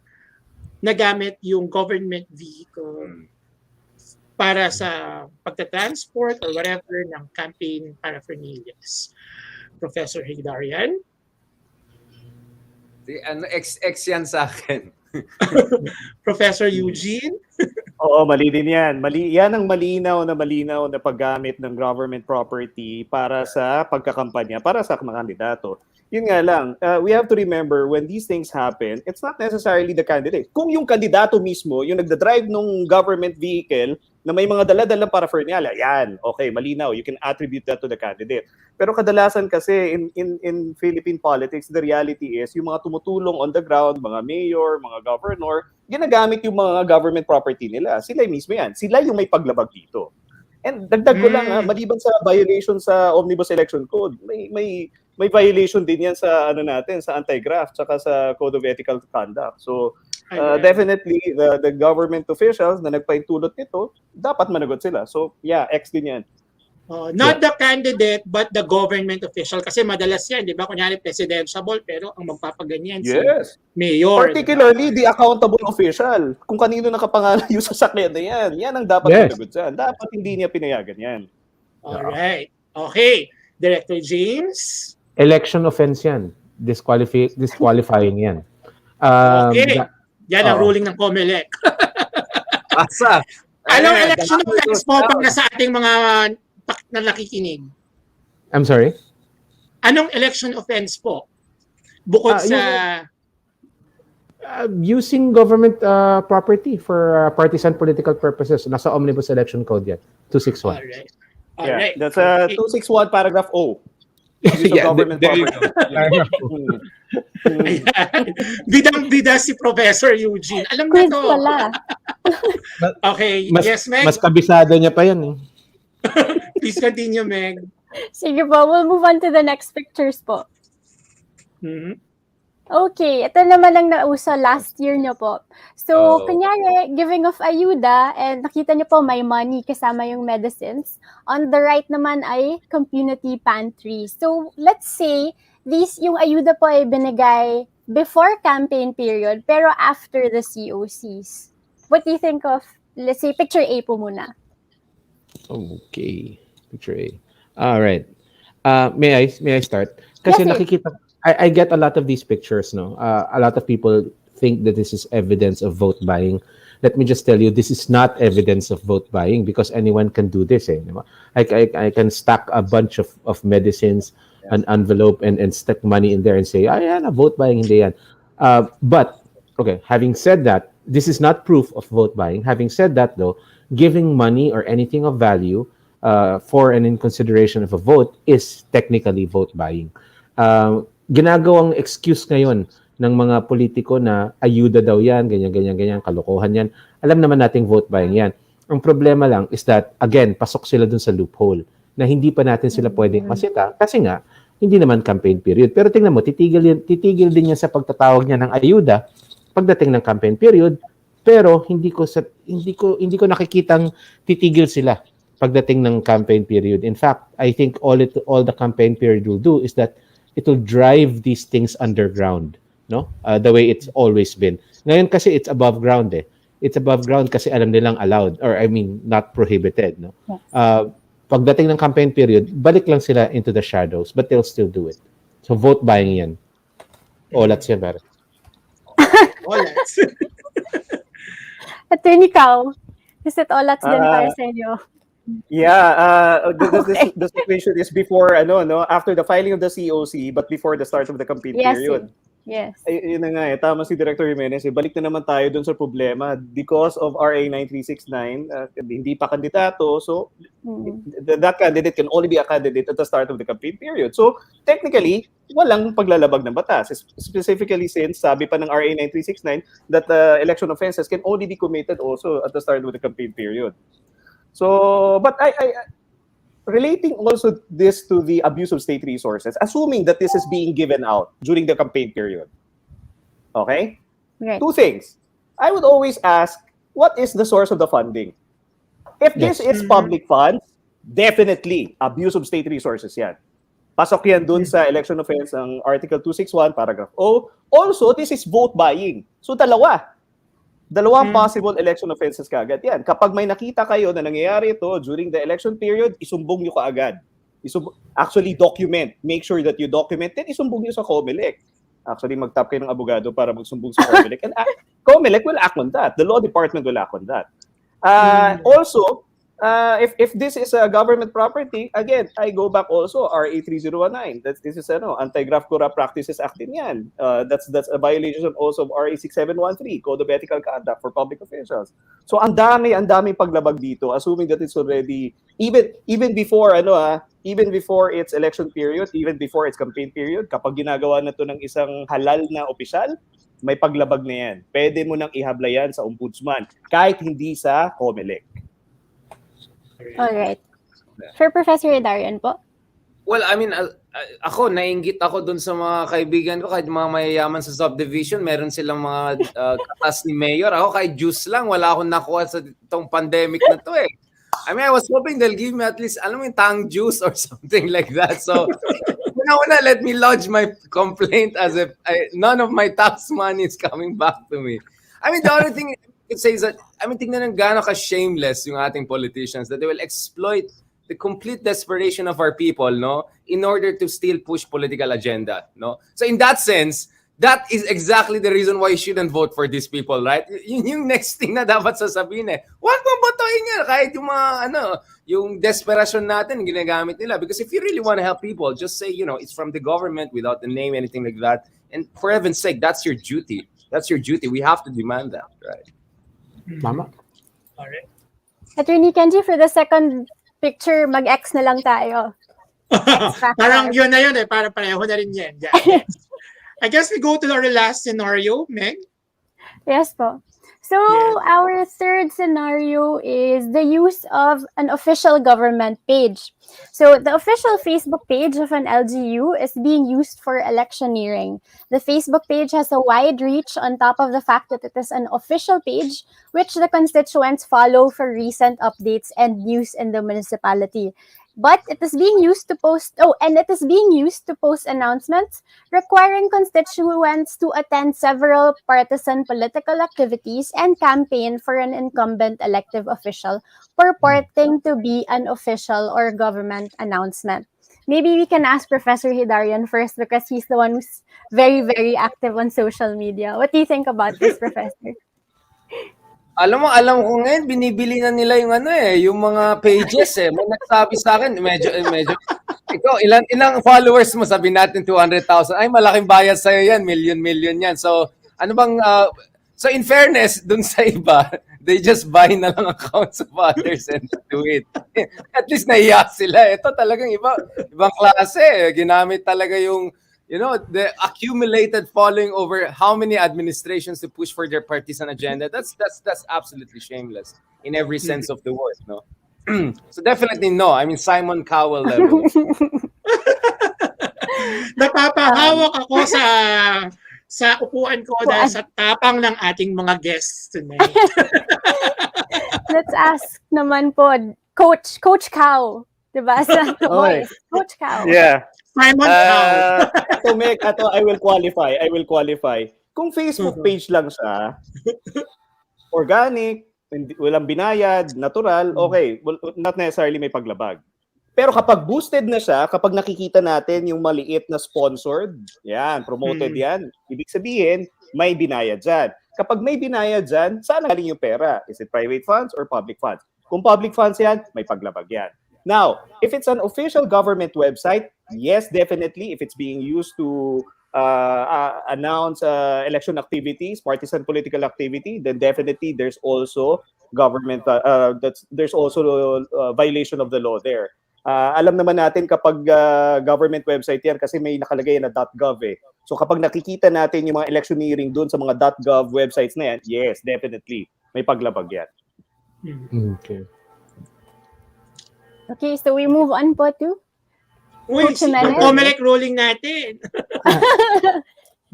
B: nagamit yung government vehicle para sa pagta-transport or whatever ng campaign paraphernalias. Professor Higdarian?
F: Ano, X yan sa akin.
B: Professor Eugene?
E: Oo, mali din yan. Yan ang malinaw na paggamit ng government property para sa pagkakampanya, para sa mga kandidato. Yun nga lang, we have to remember when these things happen, it's not necessarily the candidate. Kung yung kandidato mismo, yung nagda-drive ng government vehicle na may mga dala-dala paraphernalia, yan, okay, malinaw, you can attribute that to the candidate. Pero kadalasan kasi in Philippine politics, the reality is yung mga tumutulong on the ground, mga mayor, mga governor, ginagamit yung mga government property nila. Sila mismo yan. Sila yung may paglabag dito. And dagdag ko lang, maliban sa violation sa Omnibus Election Code, may violation din yan sa natin, sa anti-graft, tsaka sa Code of Ethical Conduct. So definitely the government officials na nagpaintulot nito, dapat managot sila. So yeah, X din yan.
B: Not the candidate, but the government official. Kasi madalas yan, di ba? Kunyari presidential, pero ang magpapaganyan si mayor.
E: Particularly the accountable official. Kung kanino nakapangalan yung sasakyan na yan, yan ang dapat managot dyan. Dapat hindi niya pinayagan yan.
B: Alright. Okay. Director James?
D: Election offense yan. Disqualifying yan.
B: Okay. Yan ang ruling ng COMELEC.
F: Asa?
B: Anong election offense po para sa ating mga na nakikinig?
D: I'm sorry?
B: Anong election offense po? Bukod sa...
D: using government property for partisan political purposes. Nasa Omnibus Election Code yan. 261.
B: Alright.
E: That's 261 paragraph O. Government property.
B: Bidang-bida si Professor Eugene. Alam na to.
A: Wala.
B: Okay. Yes, Meg?
D: Mas kabisado niya pa yan.
B: Please continue, Meg.
A: Sige po, we'll move on to the next pictures po. Okay, ito naman ang nauso last year nyo po. So, kunyari, giving of ayuda, and nakita nyo po may money kasama yung medicines. On the right naman ay community pantry. So, let's say, yung ayuda po ay binigay before campaign period, pero after the COCs. What do you think of, let's say, picture A po muna.
D: Okay, picture A. All right. May I start? Kasi nakikita, I get a lot of these pictures, no? A lot of people think that this is evidence of vote buying. Let me just tell you, this is not evidence of vote buying because anyone can do this. I can stack a bunch of medicines, an envelope, and stick money in there and say, vote buying, hindi yan. But, okay, having said that, this is not proof of vote buying. Having said that, though, giving money or anything of value for and in consideration of a vote is technically vote buying. Ginagawang excuse ngayon ng mga politiko na ayuda daw yan, ganyan, kalokohan yan. Alam naman nating vote buying yan. Ang problema lang is that, again, pasok sila dun sa loophole na hindi pa natin sila pwedeng masita kasi nga, hindi naman campaign period. Pero tingnan mo, titigil din yan sa pagtatawag niya ng ayuda pagdating ng campaign period, pero hindi ko nakikitang titigil sila pagdating ng campaign period. In fact, I think all the campaign period will do is that it will drive these things underground, no? The way it's always been. Ngayon kasi it's above ground eh. It's above ground kasi alam nilang allowed, or I mean, not prohibited, no? Yes. Pagdating ng campaign period, balik lang sila into the shadows, but they'll still do it. So vote buying yan. Olats yan, pare.
B: Olats.
A: Attorney Kao. Is it olats din para sa inyo?
E: Yeah,
A: Okay.
E: the situation is before after the filing of the COC but before the start of the campaign
A: Yes,
E: period.
A: yes.
E: Ay, yun na nga tama si Director Jimenez. Balik na naman tayo dun sa problema because of RA 9369, hindi pa kandidato. So that candidate can only be a candidate at the start of the campaign period. So technically, walang paglalabag ng batas. Specifically since sabi pa ng RA 9369 that election offenses can only be committed also at the start of the campaign period. So, but I relating also this to the abuse of state resources, assuming that this is being given out during the campaign period. Okay?
A: Right.
E: Two things. I would always ask, what is the source of the funding? If this is public funds, definitely abuse of state resources yan. Pasok yan dun sa election offense ang Article 261, paragraph O. Also, this is vote buying. So, dalawang possible election offenses kaagad yan. Kapag may nakita kayo na nangyayari ito during the election period, isumbong nyo kaagad. Actually, document. Make sure that you document it. Isumbong nyo sa COMELEC. Actually, mag-tap kayo ng abogado para magsumbong sa COMELEC. And COMELEC will act on that. The law department will act on that. Also, if this is a government property, again, I go back also RA 3019. This is Anti-Graft Corrupt Practices Act din yan. That's a violation also of RA 6713, Code of Ethical Conduct for Public Officials. So ang daming paglabag dito, assuming that it's already even before even before its election period, even before its campaign period, kapag ginagawa na to ng isang halal na opisyal, may paglabag na yan. Pwede mo nang ihabla yan sa ombudsman kahit hindi sa COMELEC.
A: Alright. For Professor Darian po?
C: Well, I mean, ako, nainggit ako dun sa mga kaibigan ko, kahit mga mayayaman sa subdivision, meron silang mga katas ni Mayor. Ako, kahit juice lang, wala akong nakuha sa itong pandemic na to eh. I mean, I was hoping they'll give me at least, alam mo yung tang juice or something like that. So, una, let me lodge my complaint as if none of my tax money is coming back to me. I mean, the only thing I could say is that, I mean, tingnan ng gaano ka-shameless yung ating politicians that they will exploit the complete desperation of our people, no, in order to still push political agenda, no. So in that sense, that is exactly the reason why you shouldn't vote for these people, right? Yung next thing na dapat sasabihin wag mo botohin yan kahit yung mga yung desperation natin ginagamit nila, because if you really want to help people, just say, it's from the government without the name, anything like that, and for heaven's sake, that's your duty. That's your duty. We have to demand that, right?
D: Tama.
B: Alright.
A: Attorney Kenji, for the second picture, mag-X na lang tayo.
B: Parang yun na yun para pareho na rin yan. Yeah. I guess we go to our last scenario, Meg.
A: Yes po. So, our third scenario is the use of an official government page. So, the official Facebook page of an LGU is being used for electioneering. The Facebook page has a wide reach on top of the fact that it is an official page which the constituents follow for recent updates and news in the municipality. But it is being used to post announcements requiring constituents to attend several partisan political activities and campaign for an incumbent elective official purporting to be an official or government announcement. Maybe we can ask Professor Hidarian first because he's the one who's very, very active on social media. What do you think about this, Professor?
C: Alam ko ngayon, binibili na nila yung yung mga pages May nagsabi sa akin, medyo, ikaw, ilang followers mo? Sabi natin 200,000. Ay, malaking bayad sa'yo yan, million yan. So, so in fairness, dun sa iba, they just buy na lang accounts of others and do it. At least nahiya sila. Ito talagang ibang klase. Ginamit talaga yung the accumulated following over how many administrations to push for their partisan agenda. That's absolutely shameless in every sense of the word, no? So definitely no. I mean, Simon Cowell level.
B: Napapahawak ako sa upuan ko dahil sa tapang ng ating mga guests tonight.
A: Let's ask naman po, Coach Cow. Diba? Sa voice. Coach Cow.
E: Yeah.
B: Simon Cowell.
E: To make I will qualify. Kung Facebook page lang siya, organic, walang binayad, natural, okay, well, not necessarily may paglabag. Pero kapag boosted na siya, kapag nakikita natin yung maliit na sponsored, yan, promoted yan, ibig sabihin, may binayad dyan. kapag may binayad dyan, saan galing yung pera? Is it private funds or public funds? Kung public funds yan, may paglabag yan. Now, if it's an official government website, yes, definitely. If it's being used to announce election activities, partisan political activity, then definitely there's also government there's also violation of the law there. Alam naman natin kapag government website yan kasi may nakalagay na .gov eh. So kapag nakikita natin yung mga electioneering doon sa mga .gov websites na yan, yes, definitely may paglabag yan.
D: Okay.
A: Okay, so we move on po to
B: Uy,
A: Coach Jimenez?
B: yung Comelec ruling natin.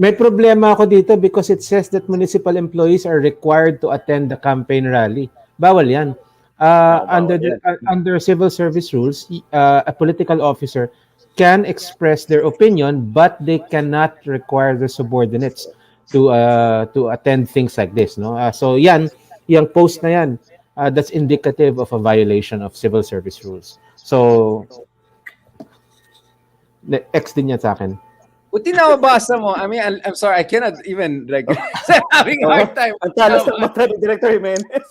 D: May problema ako dito because it says that municipal employees are required to attend the campaign rally. Bawal yan. Under civil service rules, a political officer can express their opinion, but they cannot require their subordinates to attend things like this. No, so yung post na yan, that's indicative of a violation of civil service rules. So X din yan sa akin.
F: Buti na mabasa mo. I mean, I'm sorry, I cannot even like having a hard time.
E: Ang talas ng mata ni Director Jimenez.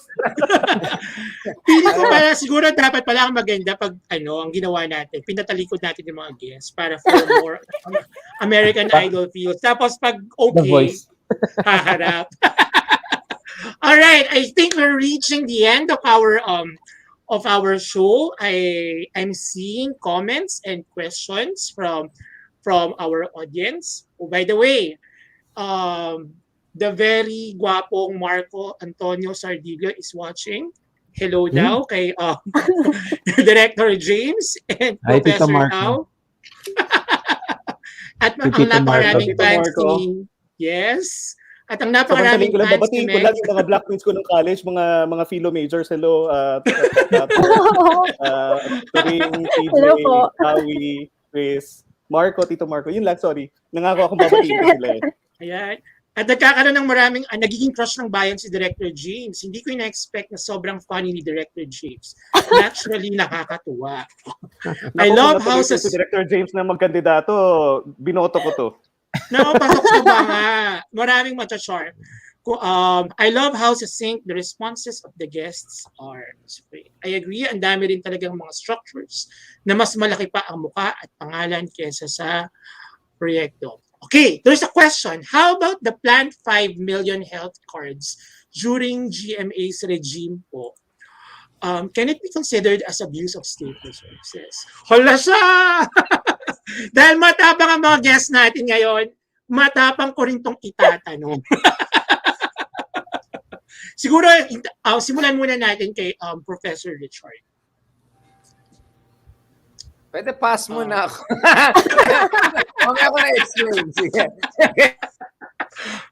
B: Pili ko pala, siguro dapat pala ang maganda pag ang ginawa natin, pinatalikod natin yung mga guests para for more American Idol feels. Tapos pag
D: The
B: okay,
D: voice.
B: haharap. All right, I think we're reaching the end of our show. I'm seeing comments and questions from our audience. Oh, by the way, the very guapong Marco Antonio Sardillo is watching. Hello daw kay Director James and
D: Hi, Tita
B: Professor
D: Marco.
B: Tao. At ang
D: Tita
B: napakaraming
E: Marco.
B: fans
E: Tita Marco.
B: ni Yes. At ang
E: Samantaling
B: napakaraming
E: ko lang,
B: fans ni
E: babatiin ko
B: Meg.
E: lang yung mga blackmates ko ng college, mga philo majors. Hello, Turing, TJ,
A: Hello po.
E: Howie, Chris, Marco, Tito Marco. Yun lang, sorry. Nangako akong babatiin ko sila eh.
B: Ayan. At nagkakaroon ng maraming, nagiging crush ng bayan si Director James. Hindi ko ina-expect na sobrang funny ni Director James. Naturally, nakakatuwa. I love how
E: sa si Director James na magkandidato, binoto ko to.
B: Pasok sa banga. Maraming matcha-charm. I love how succinct the responses of the guests are. I agree, ang dami rin talagang mga structures na mas malaki pa ang mukha at pangalan kesa sa proyekto. Okay, there's a question. How about the planned 5 million health cards during GMA's regime po? Can it be considered as abuse of state resources? Hala siya! Dahil matapang ang mga guests natin ngayon, matapang ko rin tong itatanong. Siguro, simulan muna natin kay Professor Richard.
F: Pwede pass mo na ako. Mamaya ako na-explain. Sige.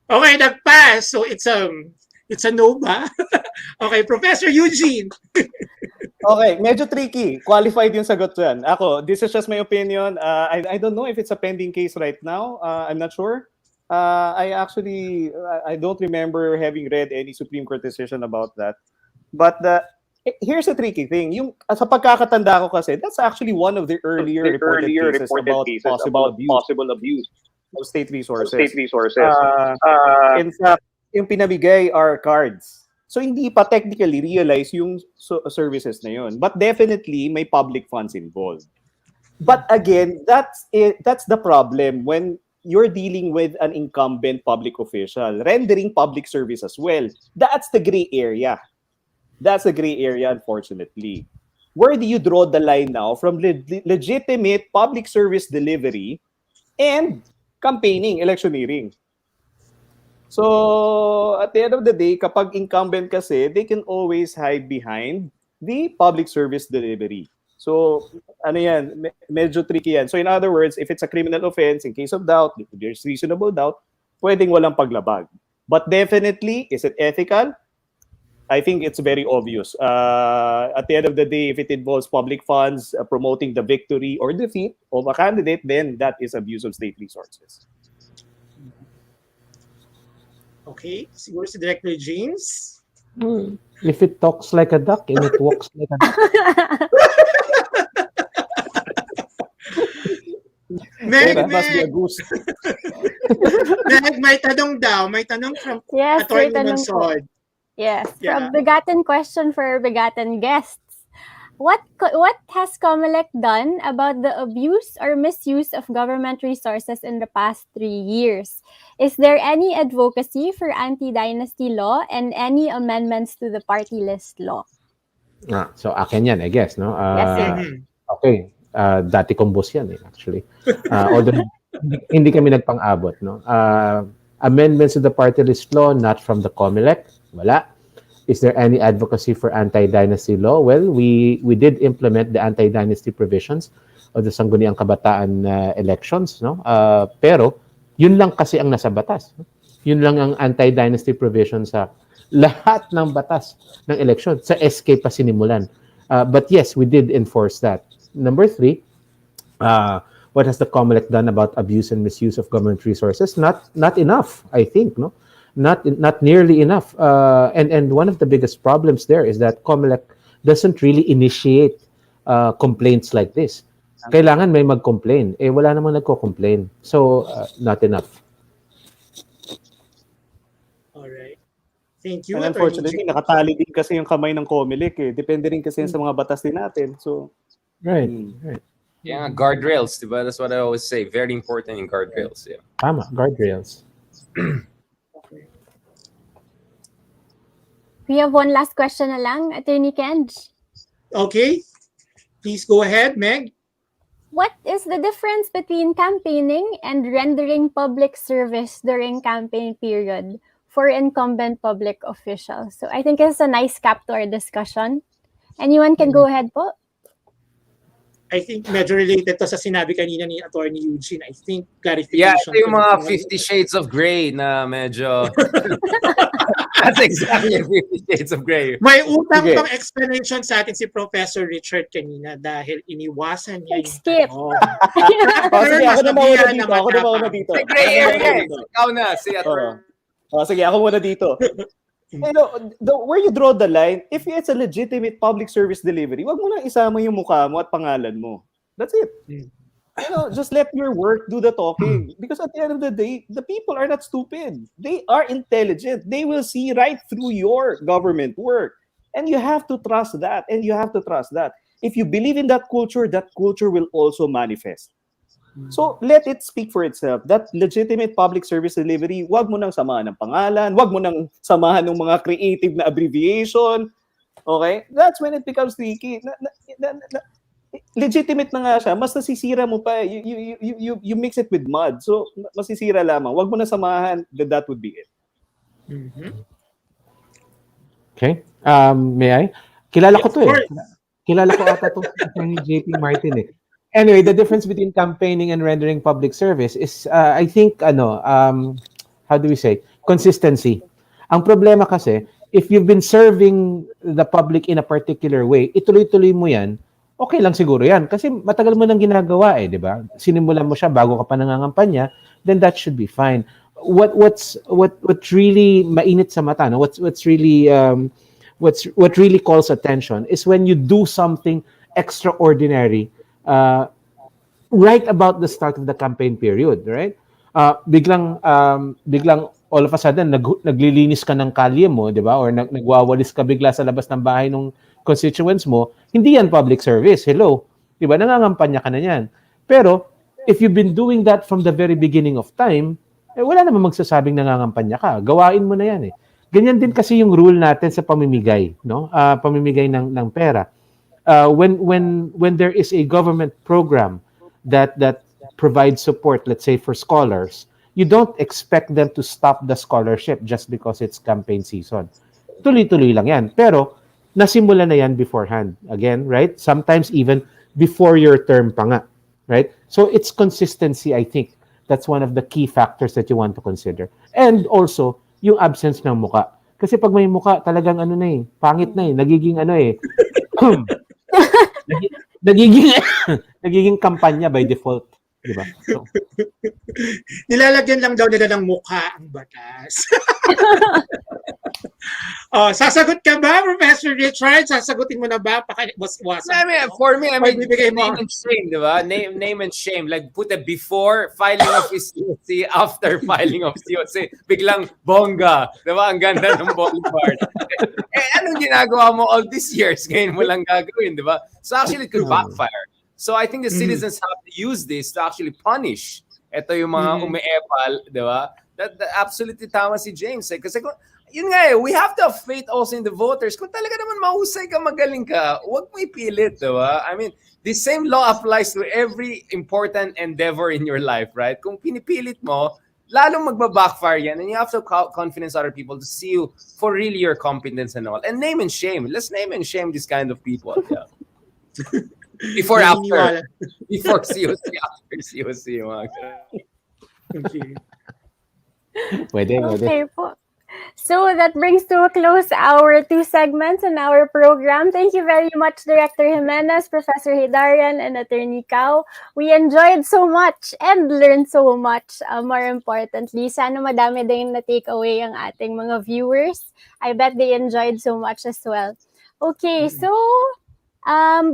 B: Okay, nag-pass. So, it's a no ba? Okay, Professor Eugene.
E: Okay, medyo tricky. Qualified yung sagot dyan. Ako, this is just my opinion. I don't know if it's a pending case right now. I'm not sure. I don't remember having read any Supreme Court decision about that. But here's a tricky thing. Yung sa pagkakatanda ko kasi, that's actually one of the earlier reported cases about possible abuse of state resources. In fact, yung pinabigay are cards. So hindi pa technically realize yung services na yun. But definitely may public funds involved. But again, that's the problem when you're dealing with an incumbent public official rendering public service as well. That's the gray area. That's the gray area, unfortunately. Where do you draw the line now from legitimate public service delivery and campaigning, electioneering? So, at the end of the day, kapag incumbent kasi, they can always hide behind the public service delivery. So, ano yan, medyo tricky yan. So, in other words, if it's a criminal offense, in case of doubt, if there's reasonable doubt, pwedeng walang paglabag. But definitely, is it ethical? I think it's very obvious. At the end of the day, if it involves public funds promoting the victory or defeat of a candidate, then that is abuse of state resources.
B: Okay, siguro si Director James.
D: If it talks like a duck and it walks like a duck.
B: Meg,
E: That must be a
B: Meg.
E: goose.
B: May tanong daw. May tanong from
A: Yes,
B: Attorney
A: may tanong po.
B: Monsod.
A: Yes,
B: Yeah.
A: from Bigatin question for Bigatin guests. What has COMELEC done about the abuse or misuse of government resources in the past 3 years? Is there any advocacy for anti-dynasty law and any amendments to the party list law?
D: So akin yan, I guess, no?
A: Yes, sir.
D: Okay. Dati kong boss yan, actually. Although hindi kami nagpang-abot, no? Amendments to the party list law, not from the COMELEC. Wala. Is there any advocacy for anti-dynasty law? Well, we did implement the anti-dynasty provisions of the Sangguniang Kabataan elections, no? Pero yun lang kasi ang nasa batas. No? Yun lang ang anti-dynasty provision sa lahat ng batas ng election. Sa SK pa sinimulan. But yes, we did enforce that. Number 3, what has the COMELEC done about abuse and misuse of government resources? Not enough, I think, no? Not nearly enough. And one of the biggest problems there is that COMELEC doesn't really initiate complaints like this. Kailangan may mag-complain. Wala namang nagko-complain. So, not enough.
B: Alright. Thank you.
E: And unfortunately, nakatali din kasi yung kamay ng COMELEC. Depende rin kasi sa mga batas din natin. So,
D: Right.
C: Yeah, guardrails, diba? That's what I always say. Very important in guardrails. Yeah.
D: Tama, guardrails.
A: We have one last question na lang, Attorney Kenj.
B: Okay. Please go ahead, Meg.
A: What is the difference between campaigning and rendering public service during campaign period for incumbent public officials? So I think it's a nice cap to our discussion. Anyone can go ahead po.
B: I think medyo related to sa sinabi kanina ni Attorney Eugene. I think
C: Yeah,
B: clarification.
C: ito yung mga 50 Shades of Grey na medyo... That's exactly 50 Shades of Grey.
B: May utang
E: Sige.
B: pang explanation sa atin si Professor Richard kanina dahil iniwasan niya yung
A: Skip.
B: tanong.
E: sige, ako na mauna
B: Nasabihan
E: dito.
B: naman
E: Ako na
B: dapat.
E: mauna dito.
C: Sa gray area. Ikaw na, si Atty.
E: Sige, ako muna dito. You know, where you draw the line, if it's a legitimate public service delivery, wag mo nang isama yung mukha mo at pangalan mo. That's it. You know, just let your work do the talking. Because at the end of the day, the people are not stupid. They are intelligent. They will see right through your government work. And you have to trust that. And you have to trust that. If you believe in that culture will also manifest. So let it speak for itself. That legitimate public service delivery, wag mo nang samahan ng pangalan, wag mo nang samahan ng mga creative na abbreviation. Okay? That's when it becomes tricky. Legitimate na nga siya, mas nasisira mo pa. You mix it with mud. So masisira lamang. Wag mo na samahan, that would be it.
D: Okay. May I? Kilala ko to eh. Kilala ko ata to ni JP Martin eh. Anyway, the difference between campaigning and rendering public service is, I think, how do we say, consistency. Ang problema kasi, if you've been serving the public in a particular way, ituloy-tuloy mo yan, okay lang siguro yan. Kasi matagal mo nang ginagawa eh, di ba? Sinimulan mo siya bago ka pa nangangampanya, then that should be fine. What really mainit sa mata, no? What really calls attention is when you do something extraordinary right about the start of the campaign period, right? Biglang all of a sudden naglilinis ka ng kalye mo, 'di ba? Or nagwawalis ka bigla sa labas ng bahay ng constituents mo. Hindi yan public service. Hello. 'Di ba? Nangangampanya ka na yan. Pero if you've been doing that from the very beginning of time, wala namang magsasabing nangangampanya ka. Gawain mo na yan eh. Ganyan din kasi yung rule natin sa pamimigay, no? Pamimigay ng pera. When there is a government program that provides support, let's say for scholars, you don't expect them to stop the scholarship just because it's campaign season. Tuloy-tuloy lang yan. Pero nasimula na yan beforehand. Again, right? Sometimes even before your term pa nga. Right? So it's consistency, I think. That's one of the key factors that you want to consider. And also, yung absence ng muka. Kasi pag may muka, talagang ano na eh, pangit na eh, nagiging ano eh, nagiging kampanya by default, di ba? So,
B: Nilalagyan lang daw nila ng mukha ang batas. Sasagot ka ba, Professor Richard? Sasagutin mo na ba? Pakibwas-iwasan
C: For me,
B: bibigay mo.
C: name and shame, di ba? Name and shame. Like, put a before filing of his COC, after filing of COC. Biglang bongga. Di ba? Ang ganda ng bodyguard. Anong ginagawa mo all these years? Ngayon mo lang gagawin, di ba? So actually, it could backfire. So I think the citizens have to use this to actually punish. Ito yung mga umeepal, di ba? That absolutely tama si James. Kasi yun nga we have to have faith also in the voters. Kung talaga naman mahusay ka, magaling ka, huwag mo ipilit, diba? I mean, the same law applies to every important endeavor in your life, right? Kung pinipilit mo, lalong magbabackfire yan, and you have to confidence other people to see you for really your competence and all. And name and shame. Let's name and shame this kind of people. Yeah. Before COC, after COC.
B: Okay.
D: Pwede.
A: Okay po. So that brings to a close our 2 segments in our program. Thank you very much, Director Jimenez, Professor Hidarian, and Attorney Cao. We enjoyed so much and learned so much. More importantly, sana madami din na take away ang ating mga viewers. I bet they enjoyed so much as well. Okay, so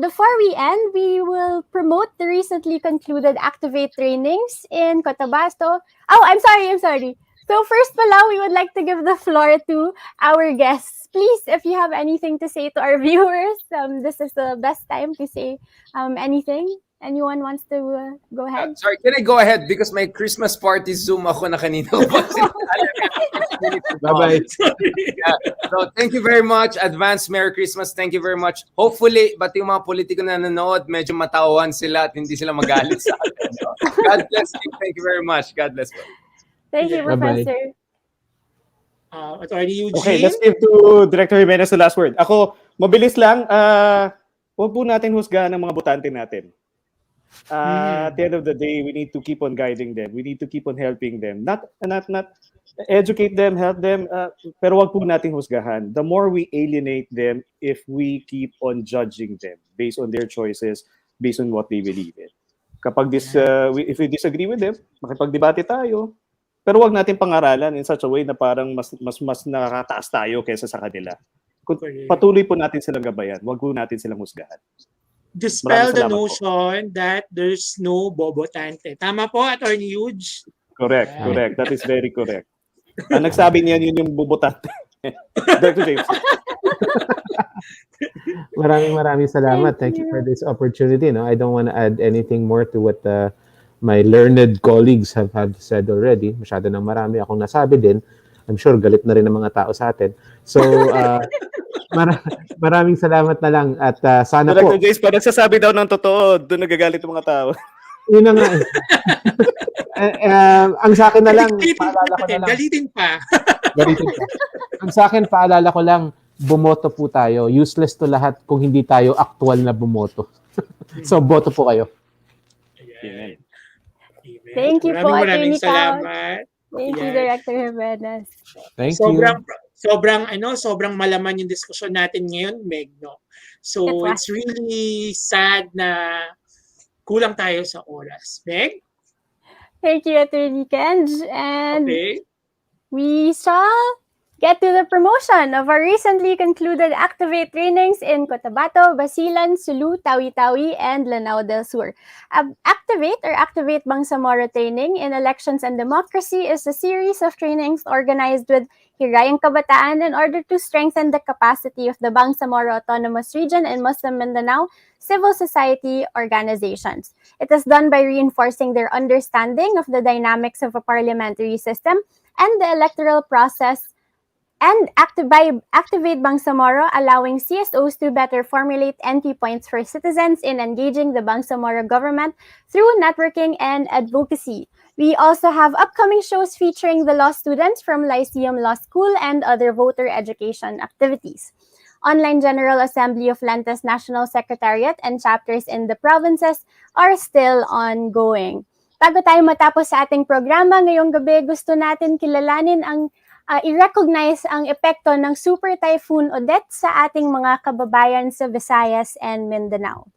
A: before we end, we will promote the recently concluded Activate trainings in Cotabato. Oh, I'm sorry. So first pala, we would like to give the floor to our guests. Please, if you have anything to say to our viewers, this is the best time to say anything. Anyone wants to go ahead?
C: Sorry, can I go ahead? Because my Christmas party Zoom ako na kanina.
D: Bye-bye.
C: So thank you very much. Advance Merry Christmas. Thank you very much. Hopefully, pati yung mga politiko na nanonood, medyo matawan sila at hindi sila magalit sa atin. God bless you. Thank you very much. God bless you.
A: Thank you,
D: Bye-bye.
A: Professor.
B: Attorney Eugene.
E: Okay, let's give to Director Jimenez the last word. Ako, mabilis lang. Huwag po natin husgahan ang mga botante natin. At the end of the day, we need to keep on guiding them. We need to keep on helping them. Not educate them, help them, pero wag po natin husgahan. The more we alienate them if we keep on judging them based on their choices, based on what they believe in. Kapag if we disagree with them, makipagdebate tayo. Pero wag natin pangaralan in such a way na parang mas nakakataas tayo kaysa sa kanila. Patuloy po natin silang gabayan. Wag po natin silang husgahan.
B: Dispel the
E: Salamat
B: notion that there's no bobotante. Tama po, Attorney Huge?
E: Correct. That is very correct. Ang nagsabi niyan, yun yung bubotante. Dr. James.
D: Maraming salamat. Thank you for this opportunity. No, I don't want to add anything more to what my learned colleagues have said already. Masyado nang marami akong nasabi din. I'm sure galit na rin ang mga tao sa atin. So, maraming salamat na lang at sana
E: Director
D: po.
E: James, pa nagsasabi daw ng totoo, doon nagagalit ang mga tao.
D: Yun na nga. Ang sa akin na lang, paalala ko na lang.
B: Galitin pa.
D: Ang sa akin, paalala ko lang, bumoto po tayo. Useless to lahat kung hindi tayo actual na bumoto. So, boto po kayo.
B: Ayan.
A: Thank you po,
B: Maraming
A: Attorney Cao.
B: salamat.
A: Thank you,
B: Ayan.
A: Director Jimenez.
D: Thank you.
B: Sobrang malaman yung diskusyon natin ngayon, Meg, no? So,
A: It was.
B: it's really sad na kulang tayo sa oras. Meg?
A: Thank you, Attorney Kenj. And
B: Okay.
A: we shall get to the promotion of our recently concluded Activate trainings in Cotabato, Basilan, Sulu, Tawi-Tawi, and Lanao del Sur. Activate Bangsamoro Training in Elections and Democracy is a series of trainings organized with Hirayang Kabataan in order to strengthen the capacity of the Bangsamoro Autonomous Region and Muslim Mindanao civil society organizations. It is done by reinforcing their understanding of the dynamics of a parliamentary system and the electoral process, and Activate Bangsamoro, allowing CSOs to better formulate entry points for citizens in engaging the Bangsamoro government through networking and advocacy. We also have upcoming shows featuring the law students from Lyceum Law School and other voter education activities. Online General Assembly of Lentes National Secretariat and chapters in the provinces are still ongoing. Bago tayo matapos sa ating programa ngayong gabi, gusto natin kilalanin ang i-recognize ang epekto ng Super Typhoon Odette sa ating mga kababayan sa Visayas and Mindanao.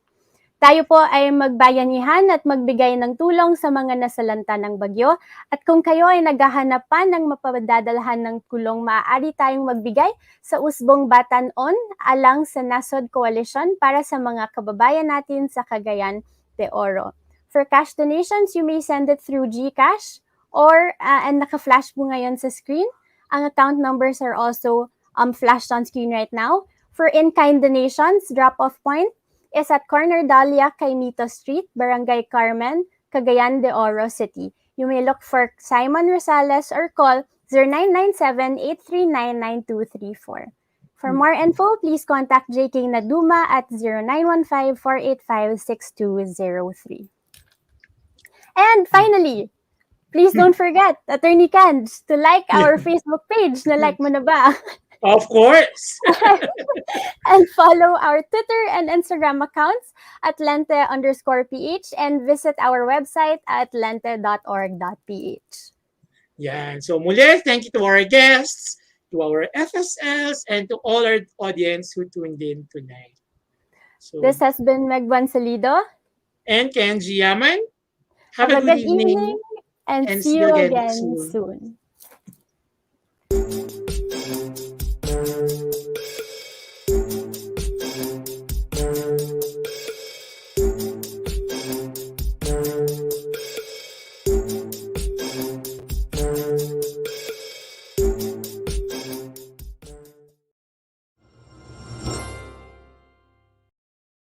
A: Tayo po ay magbayanihan at magbigay ng tulong sa mga nasalanta ng bagyo. At kung kayo ay naghahanap pa ng mapadadalhan ng tulong, maaari tayong magbigay sa Usbong Batanon alang sa Nasod Coalition para sa mga kababayan natin sa Cagayan de Oro. For cash donations, you may send it through GCash or and naka-flash po ngayon sa screen. Ang account numbers are also flashed on screen right now. For in-kind donations, drop-off point is at Corner Dahlia, Caimito Street, Barangay Carmen, Cagayan de Oro City. You may look for Simon Rosales or call 0997-839-9234. For more info, please contact JK Naduma at 0915-485-6203. And finally, please don't forget, Attorney Cans, to like our Facebook page. Na-like mo na ba?
B: Of course.
A: And follow our Twitter and Instagram accounts at lente_ph and visit our website at lente.org.ph.
B: Yan. So muli, thank you to our guests, to our FSLs, and to all our audience who tuned in tonight. So,
A: This has been Meg Salido.
B: and Kenji Yaman. Have a
A: Have a
B: good
A: good
B: evening.
A: evening and see you again soon.